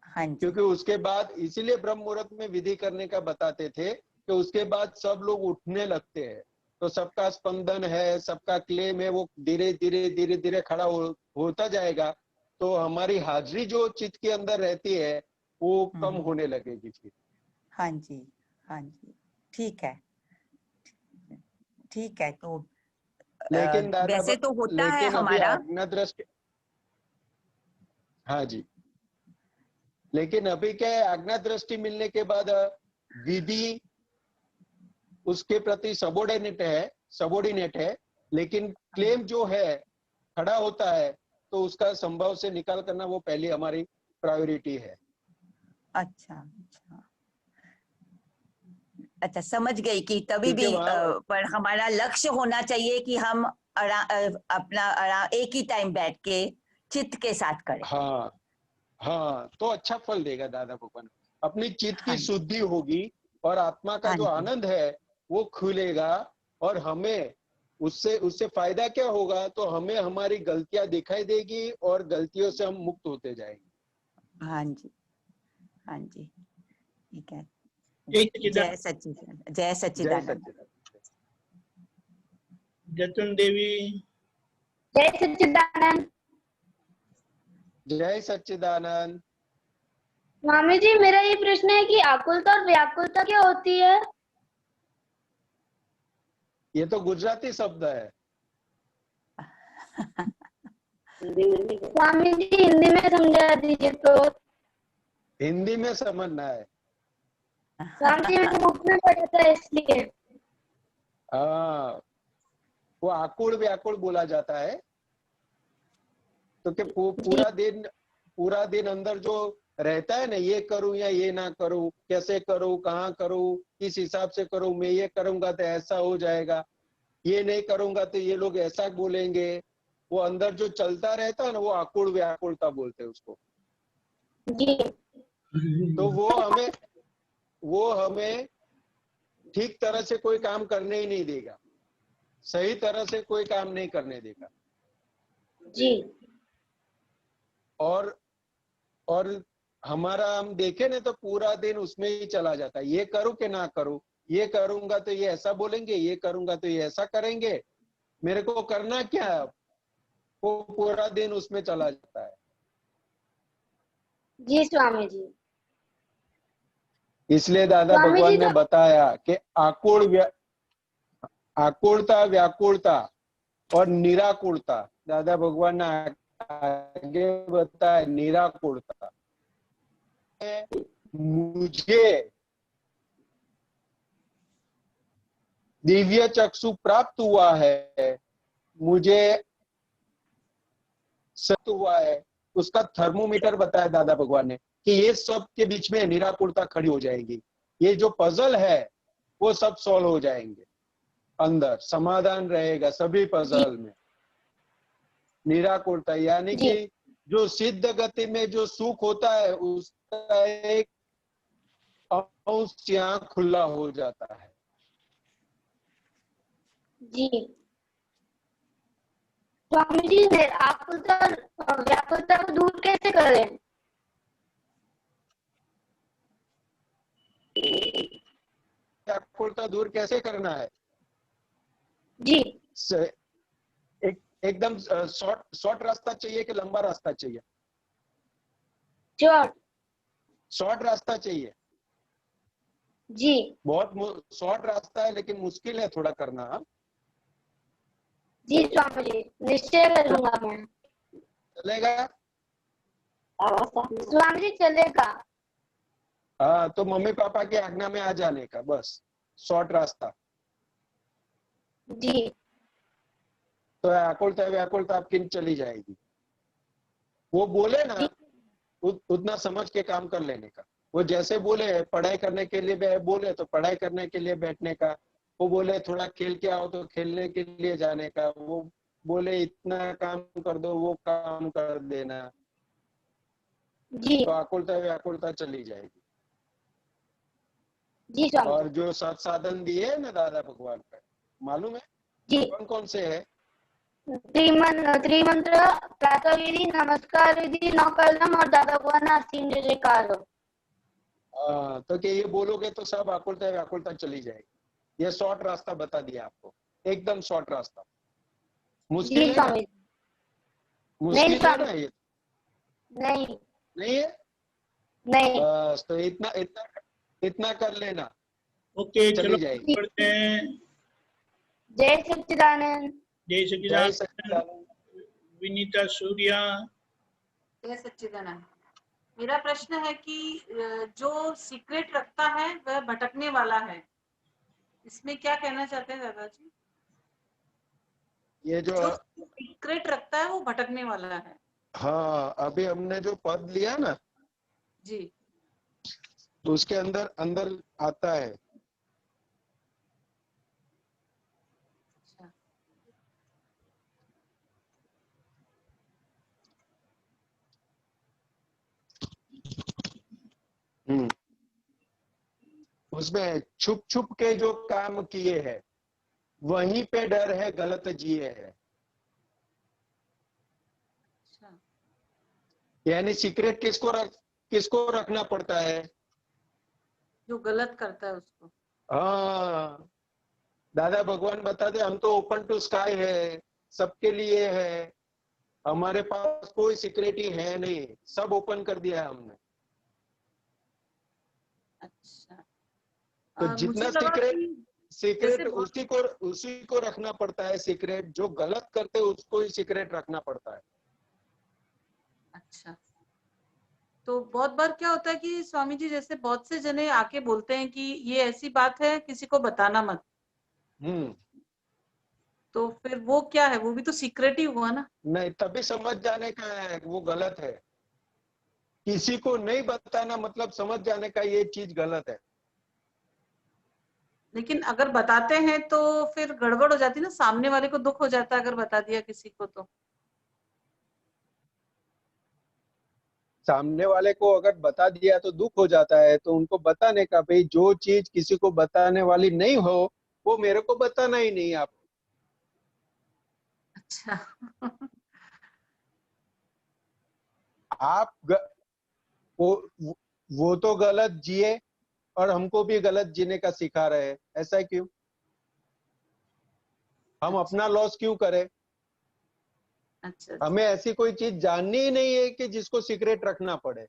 हाँ जी,
क्योंकि उसके बाद, इसीलिए ब्रह्म मुहूर्त में विधि करने का बताते थे कि उसके बाद सब लोग उठने लगते हैं, तो सबका स्पंदन है, सबका क्लेम है, वो धीरे धीरे खड़ा होता जाएगा। तो हमारी हाजिरी जो चित्त के अंदर रहती है वो कम होने लगेगी फिर।
हाँ जी, हाँ जी, ठीक है, ठीक है। तो
लेकिन दादा
वैसे तो होता है
लेकिन अभी
हमारा।
आज्ञा दृष्टि, हाँ जी, लेकिन अभी क्या है, आज्ञा दृष्टि मिलने के बाद विधि उसके प्रति सबोर्डिनेट है, लेकिन क्लेम जो है खड़ा होता है तो उसका संभव से निकाल करना वो पहली हमारी प्रायोरिटी है।
अच्छा अच्छा अच्छा, समझ गई कि तभी
क्योंकि
भी
वहां
पर हमारा लक्ष्य होना चाहिए कि हम एक ही टाइम बैठ के चित्त के साथ करें।
हाँ, तो अच्छा फल देगा दादा भगवान। अपनी चित्त की
हाँ जी,
शुद्धि होगी और आत्मा का
हाँ
जो
जी,
आनंद है वो खुलेगा। और हमें उससे फायदा क्या होगा, तो हमें हमारी गलतियां दिखाई देगी और गलतियों से हम मुक्त होते जाएंगे।
हाँ जी, हाँ जी, ठीक है।
जय सच्चिदानंद।
जय सच्चिदानंद, जय
जय
सच्चिदानंद।
सच्चिदानंद।
जतन देवी।
जय सच्चिदानंद।
जय सच्चिदानंद।
स्वामी जी, मेरा ये प्रश्न है कि आकुलता और व्याकुलता क्या होती है?
ये तो गुजराती शब्द है।
स्वामी जी, हिंदी में समझा दीजिए तो।
हिंदी में समझना है।
स्वामी जी, मैंने बुक में पढ़ा था इसलिए।
हाँ, वो आकुल व्याकुल बोला जाता है। तो कि पूरा दिन अंदर जो रहता है ना, ये करूं या ये ना करूं, कैसे करूं, कहाँ करूं, किस हिसाब से करूं, मैं ये करूंगा तो ऐसा हो जाएगा, ये नहीं करूंगा तो ये लोग ऐसा बोलेंगे, वो अंदर जो चलता रहता है ना, वो आकुल व्याकुलता बोलते हैं उसको।
जी।
तो वो हमें ठीक तरह से कोई काम करने ही नहीं देगा, सही तरह से कोई काम नहीं करने देगा।
जी।
और हमारा हम देखें ना तो पूरा दिन उसमें ही चला जाता है, ये करूं कि ना करूं, ये करूंगा तो ये ऐसा बोलेंगे, ये करूंगा तो ये ऐसा करेंगे, मेरे को करना क्या है। वो पूरा दिन उसमें चला जाता है।
जी स्वामी जी।
इसलिए दादा
स्वामी
भगवान
जी
ने
तो
बताया कि आकुलता, व्याकुलता और निराकुलता। दादा भगवान ने आगे बताया निराकुलता। मुझे दिव्य चक्षु प्राप्त हुआ है, मुझे सत्य हुआ है, उसका थर्मोमीटर बताया दादा भगवान ने कि ये सब के बीच में निराकुलता खड़ी हो जाएगी। ये जो पजल है वो सब सॉल्व हो जाएंगे, अंदर समाधान रहेगा सभी पजल में। निराकुलता यानी
जी।
कि जो सिद्ध गति में जो सुख होता है उसका एक अंश यहाँ खुला हो जाता है।
जी स्वामी जी, आकुलता और व्याकुलता को दूर कैसे करें?
व्याकुलता दूर कैसे करना है?
जी।
एकदम शॉर्ट रास्ता चाहिए कि लंबा रास्ता चाहिए? शॉर्ट रास्ता चाहिए।
जी।
बहुत शॉर्ट रास्ता है लेकिन मुश्किल है थोड़ा करना।
जी स्वामी जी, निश्चय करूंगा मैं।
चलेगा?
स्वामी जी चलेगा।
हाँ, तो मम्मी पापा की आज्ञा में आ जाने का, बस शॉर्ट रास्ता।
जी
तो व्याकुलता व्याकुलता आपकी चली जाएगी। वो बोले ना,
जी
उतना समझ के काम कर लेने का। वो जैसे बोले पढ़ाई करने के लिए बोले तो पढ़ाई करने के लिए बैठने का, वो बोले थोड़ा खेल के आओ तो खेलने के लिए जाने का, वो बोले इतना काम कर दो वो काम कर देना,
जी
तो आकुलता व्याकुलता चली जाएगी।
जी स्वामी
और जो सत साधन दिए है ना दादा भगवान का, मालूम है
जी।
कौन कौन से है?
त्रिमंत्र, प्रातः विधि, नमस्कार विधि, नौकलम और दादा भगवान आसीन जयकार।
तो कि ये बोलोगे तो सब आकुलता व्याकुलता चली जाएगी। ये शॉर्ट रास्ता बता दिया आपको, एकदम शॉर्ट रास्ता। मुश्किल
जी
है ना?
स्वामी।
मुश्किल है
स्वामी।
ना? ये
नहीं
नहीं है?
नहीं।
बस तो इतना इतना इतना कर लेना,
ओके, चलो
चली जाएगी।
पढ़ते हैं।
जय सच्चिदानंद।
जय
जय
सच्चिदानंद।
सच्चिदानंद।
विनीता सूर्या।
जय सच्चिदानंद। मेरा प्रश्न है कि जो सीक्रेट रखता है वह भटकने वाला है, इसमें क्या कहना चाहते हैं दादाजी?
ये जो
सीक्रेट रखता है वो भटकने वाला है।
हाँ, अभी हमने जो पद लिया ना
जी।
तो उसके अंदर अंदर आता है।
अच्छा।
उसमें छुप छुप के जो काम किए हैं वहीं पे डर है, गलत जिए है।
अच्छा।
यानी सीक्रेट किसको रखना पड़ता है?
जो गलत करता है उसको।
हाँ, दादा भगवान बताते हम तो ओपन टू स्काई है, सबके लिए है, हमारे पास कोई सिक्योरिटी है नहीं, सब ओपन कर दिया है हमने।
अच्छा।
तो
मुझे
जितना
लगा कि
सीक्रेट
जैसे
उसी को रखना पड़ता है। सीक्रेट जो गलत करते उसको ही सीक्रेट रखना पड़ता है।
अच्छा। तो बहुत बार क्या होता है कि स्वामी जी जैसे बहुत से जने आके बोलते हैं कि ये ऐसी बात है किसी को बताना मत, तो फिर वो क्या है? वो भी तो सीक्रेट ही हुआ ना।
नहीं, तभी समझ जाने का है वो गलत है। किसी को नहीं बताना मतलब समझ जाने का ये चीज गलत है।
लेकिन अगर बताते हैं तो फिर गड़बड़ हो जाती है ना, सामने वाले को दुख हो जाता है अगर बता दिया किसी को तो।
सामने वाले को अगर बता दिया तो दुख हो जाता है, तो उनको बताने का, भाई जो चीज किसी को बताने वाली नहीं हो वो मेरे को बताना ही नहीं। आप
अच्छा।
आप वो तो गलत जिए और हमको भी गलत जीने का सिखा रहे हैं, ऐसा क्यों? हम अपना लॉस क्यों करें?
अच्छा।
हमें ऐसी कोई चीज जाननी ही नहीं है कि जिसको सीक्रेट रखना पड़े।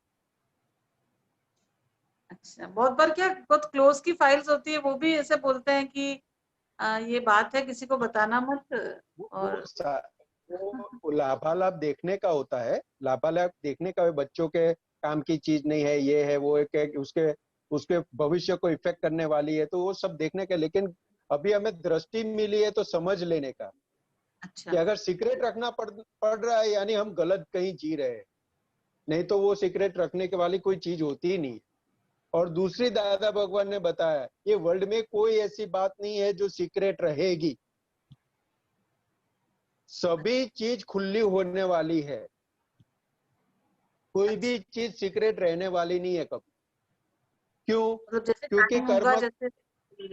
अच्छा। बहुत बार क्या बहुत क्लोज की फाइल्स होती है, वो भी ऐसे बोलते हैं कि ये बात है किसी को बताना मत। और
वो लाभालाभ देखने का होता है, लाभालाभ देखने का, बच्चों के काम की चीज नहीं है, ये है वो है, उसके उसके भविष्य को इफेक्ट करने वाली है, तो वो सब देखने का। लेकिन अभी हमें दृष्टि मिली है तो समझ लेने का
अच्छा।
कि अगर सीक्रेट रखना पड़ रहा है यानी हम गलत कहीं जी रहे हैं, नहीं तो वो सीक्रेट रखने के वाली कोई चीज होती ही नहीं। और दूसरी, दादा भगवान ने बताया ये वर्ल्ड में कोई ऐसी बात नहीं है जो सीक्रेट रहेगी, सभी चीज खुली होने वाली है, कोई भी चीज सीक्रेट रहने वाली नहीं है कभी। क्यों?
मतलब जैसे
क्योंकि
टाइम होगा जैसे।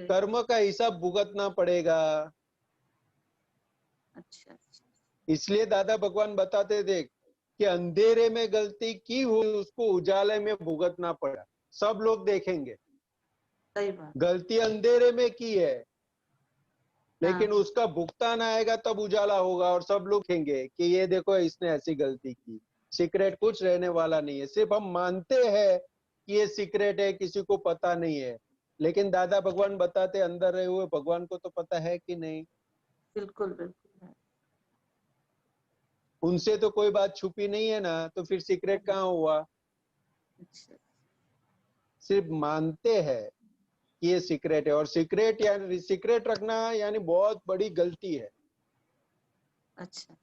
कर्म का हिसाब भुगतना पड़ेगा।
अच्छा।
इसलिए दादा भगवान बताते थे कि अंधेरे में गलती की हो उसको उजाले में भुगतना पड़ा, सब लोग देखेंगे।
सही बात।
गलती अंधेरे में की है लेकिन
हाँ।
उसका भुगतान आएगा तब उजाला होगा और सब लोग देखेंगे कि ये देखो इसने ऐसी गलती की। सीक्रेट कुछ रहने वाला नहीं है, सिर्फ हम मानते हैं कि ये सीक्रेट है, किसी को पता नहीं है, लेकिन दादा भगवान बताते अंदर रहे हुए भगवान को तो पता है कि नहीं।
बिल्कुल बिल्कुल।
उनसे तो कोई बात छुपी नहीं है ना, तो फिर सीक्रेट कहाँ हुआ?
अच्छा
सिर्फ मानते हैं कि ये सीक्रेट है, और सीक्रेट यानी सीक्रेट रखना यानी बहुत बड़ी गलती है।
अच्छा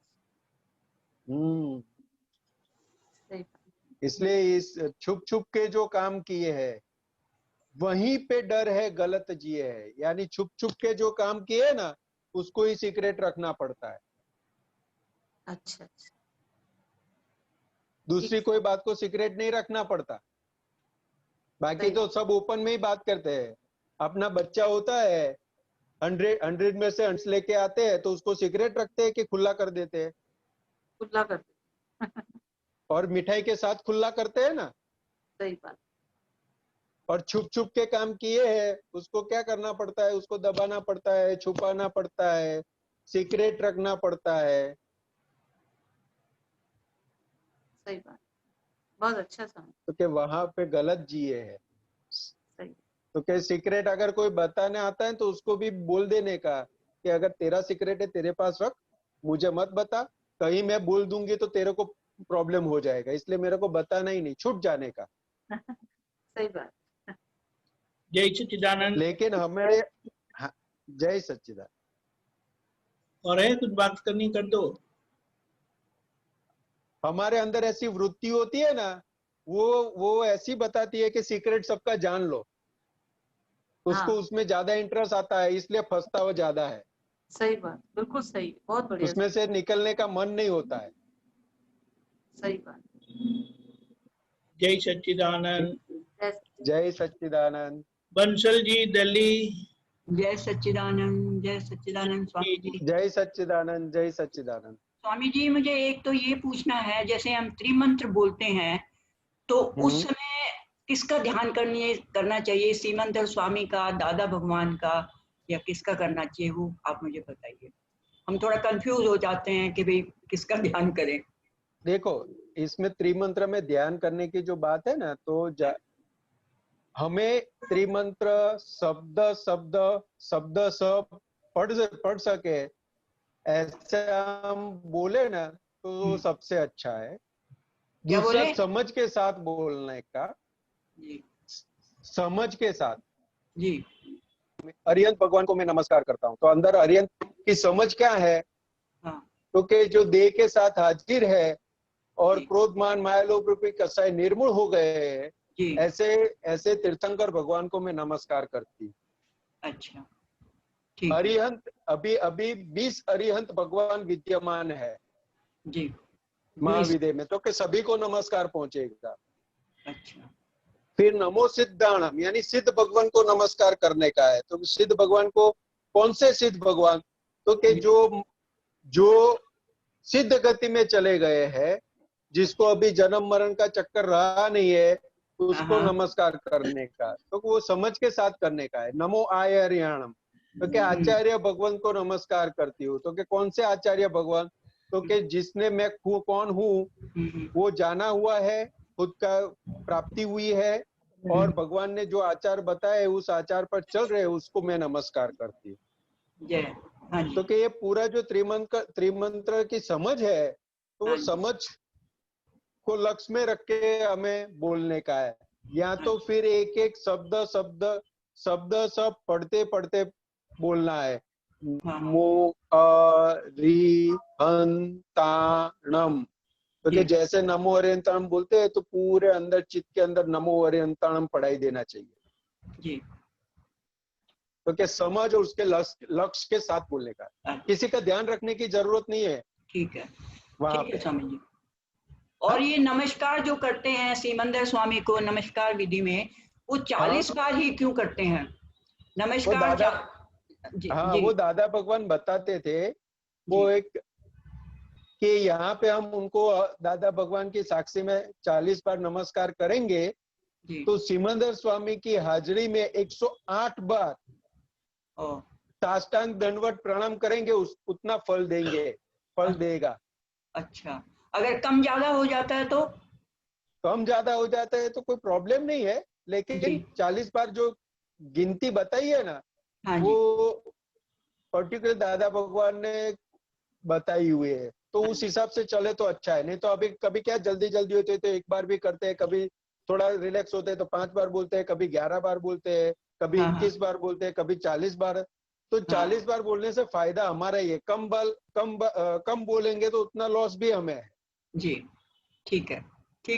सही बात।
इसलिए इस छुप छुप के जो काम किए हैं वहीं पे डर है, गलत जिए है। यानी छुप छुप के जो काम किए ना उसको ही सीक्रेट रखना पड़ता है,
अच्छा अच्छा
दूसरी
ठीक।
कोई बात को सीक्रेट नहीं रखना पड़ता। बाकी
सही
तो सब ओपन में ही बात करते हैं। अपना बच्चा होता है, 100 में से 100 लेके आते हैं तो उसको सीक्रेट रखते हैं कि खुला कर देते हैं,
खुला कर दे।
और मिठाई के साथ खुला करते हैं ना।
सही बात।
और छुप छुप के काम किए हैं उसको क्या करना पड़ता है? उसको दबाना पड़ता है, छुपाना पड़ता है, सीक्रेट रखना पड़ता है।
सही बात, बहुत अच्छा समझ।
तो क्या वहां पे गलत जिए है।
सही।
तो क्या सीक्रेट अगर कोई बताने आता है तो उसको भी बोल देने का कि अगर तेरा सीक्रेट है तेरे पास रख, मुझे मत बता, कहीं मैं बोल दूंगी तो तेरे को प्रॉब्लम हो जाएगा, इसलिए मेरे को बताना ही नहीं, छुप जाने का।
सही बात।
जय सच्चिदानंद।
लेकिन हमारे हाँ, जय सच्चिदानंद।
और है कुछ बात करनी कर दो।
हमारे अंदर ऐसी वृत्ति होती है ना, वो ऐसी बताती है कि सीक्रेट सबका जान लो, उसको
हाँ
उसमें ज्यादा इंटरेस्ट आता है, इसलिए फंसता वो ज्यादा है,
सही बात, बिल्कुल सही, बहुत बढ़िया।
उसमें से निकलने का मन नहीं होता है।
सही बात।
जय सच्चिदानंद।
जय सच्चिदानंद।
बंसल जी दिल्ली।
जय सच्चिदानंद स्वामी जी।
जय सच्चिदानंद, जय सच्चिदानंद।
स्वामी जी मुझे एक तो ये पूछना है, जैसे हम त्रिमंत्र बोलते हैं तो उस समय किसका ध्यान करना चाहिए? सीमंतर स्वामी का, दादा भगवान का, या किसका करना चाहिए? वो आप मुझे बताइए। हम थोड़ा कंफ्यूज हो जाते हैं कि भाई किसका ध्यान करें।
देखो, इसमें त्रिमंत्र में ध्यान करने की जो बात है ना, तो हमें त्रिमंत्र शब्द शब्द शब्द सब पढ़ सके ऐसे हम बोले ना तो सबसे अच्छा है।
क्या
दूसरा,
बोले?
समझ के साथ बोलने का।
जी
समझ के साथ।
जी।
अरिहंत भगवान को मैं नमस्कार करता हूँ, तो अंदर अरिहंत की समझ क्या है?
हाँ।
तो कि जो देह के साथ हाजिर है और क्रोध मान माया लोभ रूपी कसाय निर्मूल हो गए हैं, ऐसे ऐसे तीर्थंकर भगवान को मैं नमस्कार करती हूँ।
अच्छा।
अरिहंत अभी 20 अरिहंत भगवान विद्यमान है
जी
महाविद्य में, तो कि सभी को नमस्कार पहुंचेगा।
अच्छा।
फिर नमो सिद्धाणम यानी सिद्ध भगवान को नमस्कार करने का है। तो सिद्ध भगवान को, कौन से सिद्ध भगवान? तो कि जो सिद्ध गति में चले गए हैं, जिसको अभी जन्म मरण का चक्कर रहा नहीं है, उसको नमस्कार करने का। तो वो समझ के साथ करने का है। नमो आर्याणम, तो कि आचार्य भगवान को नमस्कार करती हूँ। तो कि कौन से आचार्य भगवान? तो कि जिसने मैं कौन हूँ वो जाना हुआ है, खुद का प्राप्ति हुई है, और भगवान ने जो आचार बताए उस आचार पर चल रहे, उसको मैं नमस्कार करती हूँ। तो कि ये पूरा जो त्रिमंत्र की समझ है, तो वो समझ को लक्ष्य में रख के हमें बोलने का है। या तो फिर एक एक शब्द सब पढ़ते पढ़ते बोलना है। मो अरिहंताणम, तो कि जैसे नमो अरिहंताणम बोलते हैं तो पूरे अंदर चित्त के अंदर नमो अरिहंताणम पढ़ाई देना चाहिए
जी।
तो कि समझ और उसके लक्ष्य के साथ बोलने का, किसी का ध्यान रखने की जरूरत नहीं है।
ठीक है,
वहां
ठीक है स्वामी जी। और ये नमस्कार जो करते हैं सीमंदर स्वामी को नमस्कार विधि में, वो 40 बार ही क्यों करते हैं नमस्कार?
वो दादा भगवान बताते थे, वो एक कि यहाँ पे हम उनको दादा भगवान की साक्षी में 40 बार नमस्कार करेंगे तो सीमंदर स्वामी की हाजिरी में 108 बार साष्टांग दंडवत प्रणाम करेंगे, उतना फल देगा।
अच्छा, अगर कम ज्यादा हो जाता है तो?
कम ज्यादा हो जाता है तो कोई प्रॉब्लम नहीं है, लेकिन 40 बार जो गिनती बताई है ना, वो पर्टिकुलर दादा भगवान ने बताई हुई है। तो उस हिसाब से चले तो अच्छा है। नहीं तो अभी कभी क्या जल्दी जल्दी होती है तो एक बार भी करते हैं, कभी थोड़ा रिलैक्स होते हैं तो 5 बार बोलते हैं, कभी 11 बार बोलते हैं, कभी
हाँ,
21 बार बोलते हैं, कभी 40 बार। तो 40 बार बोलने से फायदा हमारा ही है, कम बोलेंगे तो उतना लॉस भी हमें है।
जी ठीक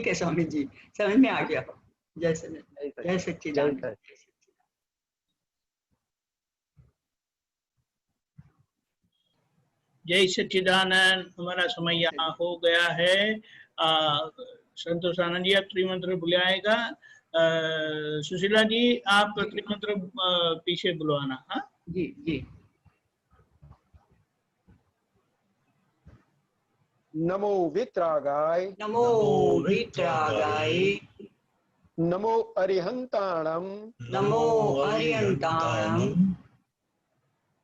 है स्वामी जी, समझ में आ गया। जय सच्चिदानंद।
जय सच्चिदानंद। हमारा समय यहाँ हो गया है। संतोष आनंद जी आप त्रिमंत्र बुलाएगा। सुशीला जी आप त्रिमंत्र पीछे बुलवाना। हाँ
जी जी।
नमो वित्रागाय,
नमो वित्रागाय,
नमो अरिहंताणम,
नमो अरिहंताणम,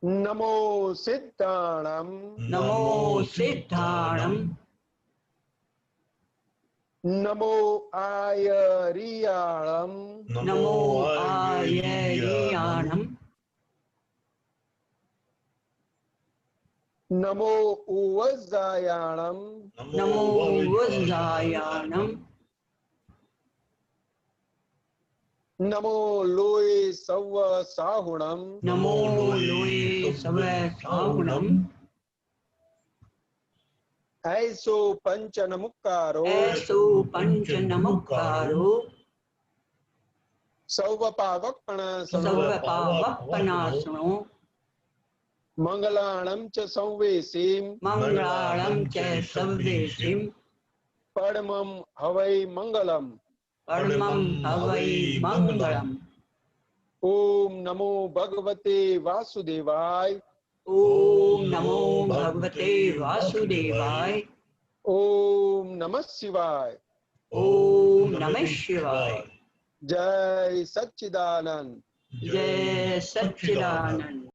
नमो सिद्धाणम,
नमो सिद्धाणम,
नमो आयरियाणम,
नमो आयरियाणम,
नमो उवज्जायाणम,
नमो वज्रायाणम,
नमो लोए सव्व साहुणम,
नमो लोए सव साहुणम,
ऐसो पंचनमुक्कारो,
ऐसो पंच नमुक्कारो,
सव्व पावकपणासनो,
सव पावकपणासनो,
मंगलाणम च संवेशीम,
मंगलाणं च संवेशिम,
परमं हवै मंगलम।
परमं हवै मंगलम्।
ओम नमो भगवते वासुदेवाय,
ओम नमो भगवते वासुदेवाय,
ओम नमः शिवाय,
ओम नमः शिवाय।
जय सच्चिदानंद।
जय सच्चिदानंद।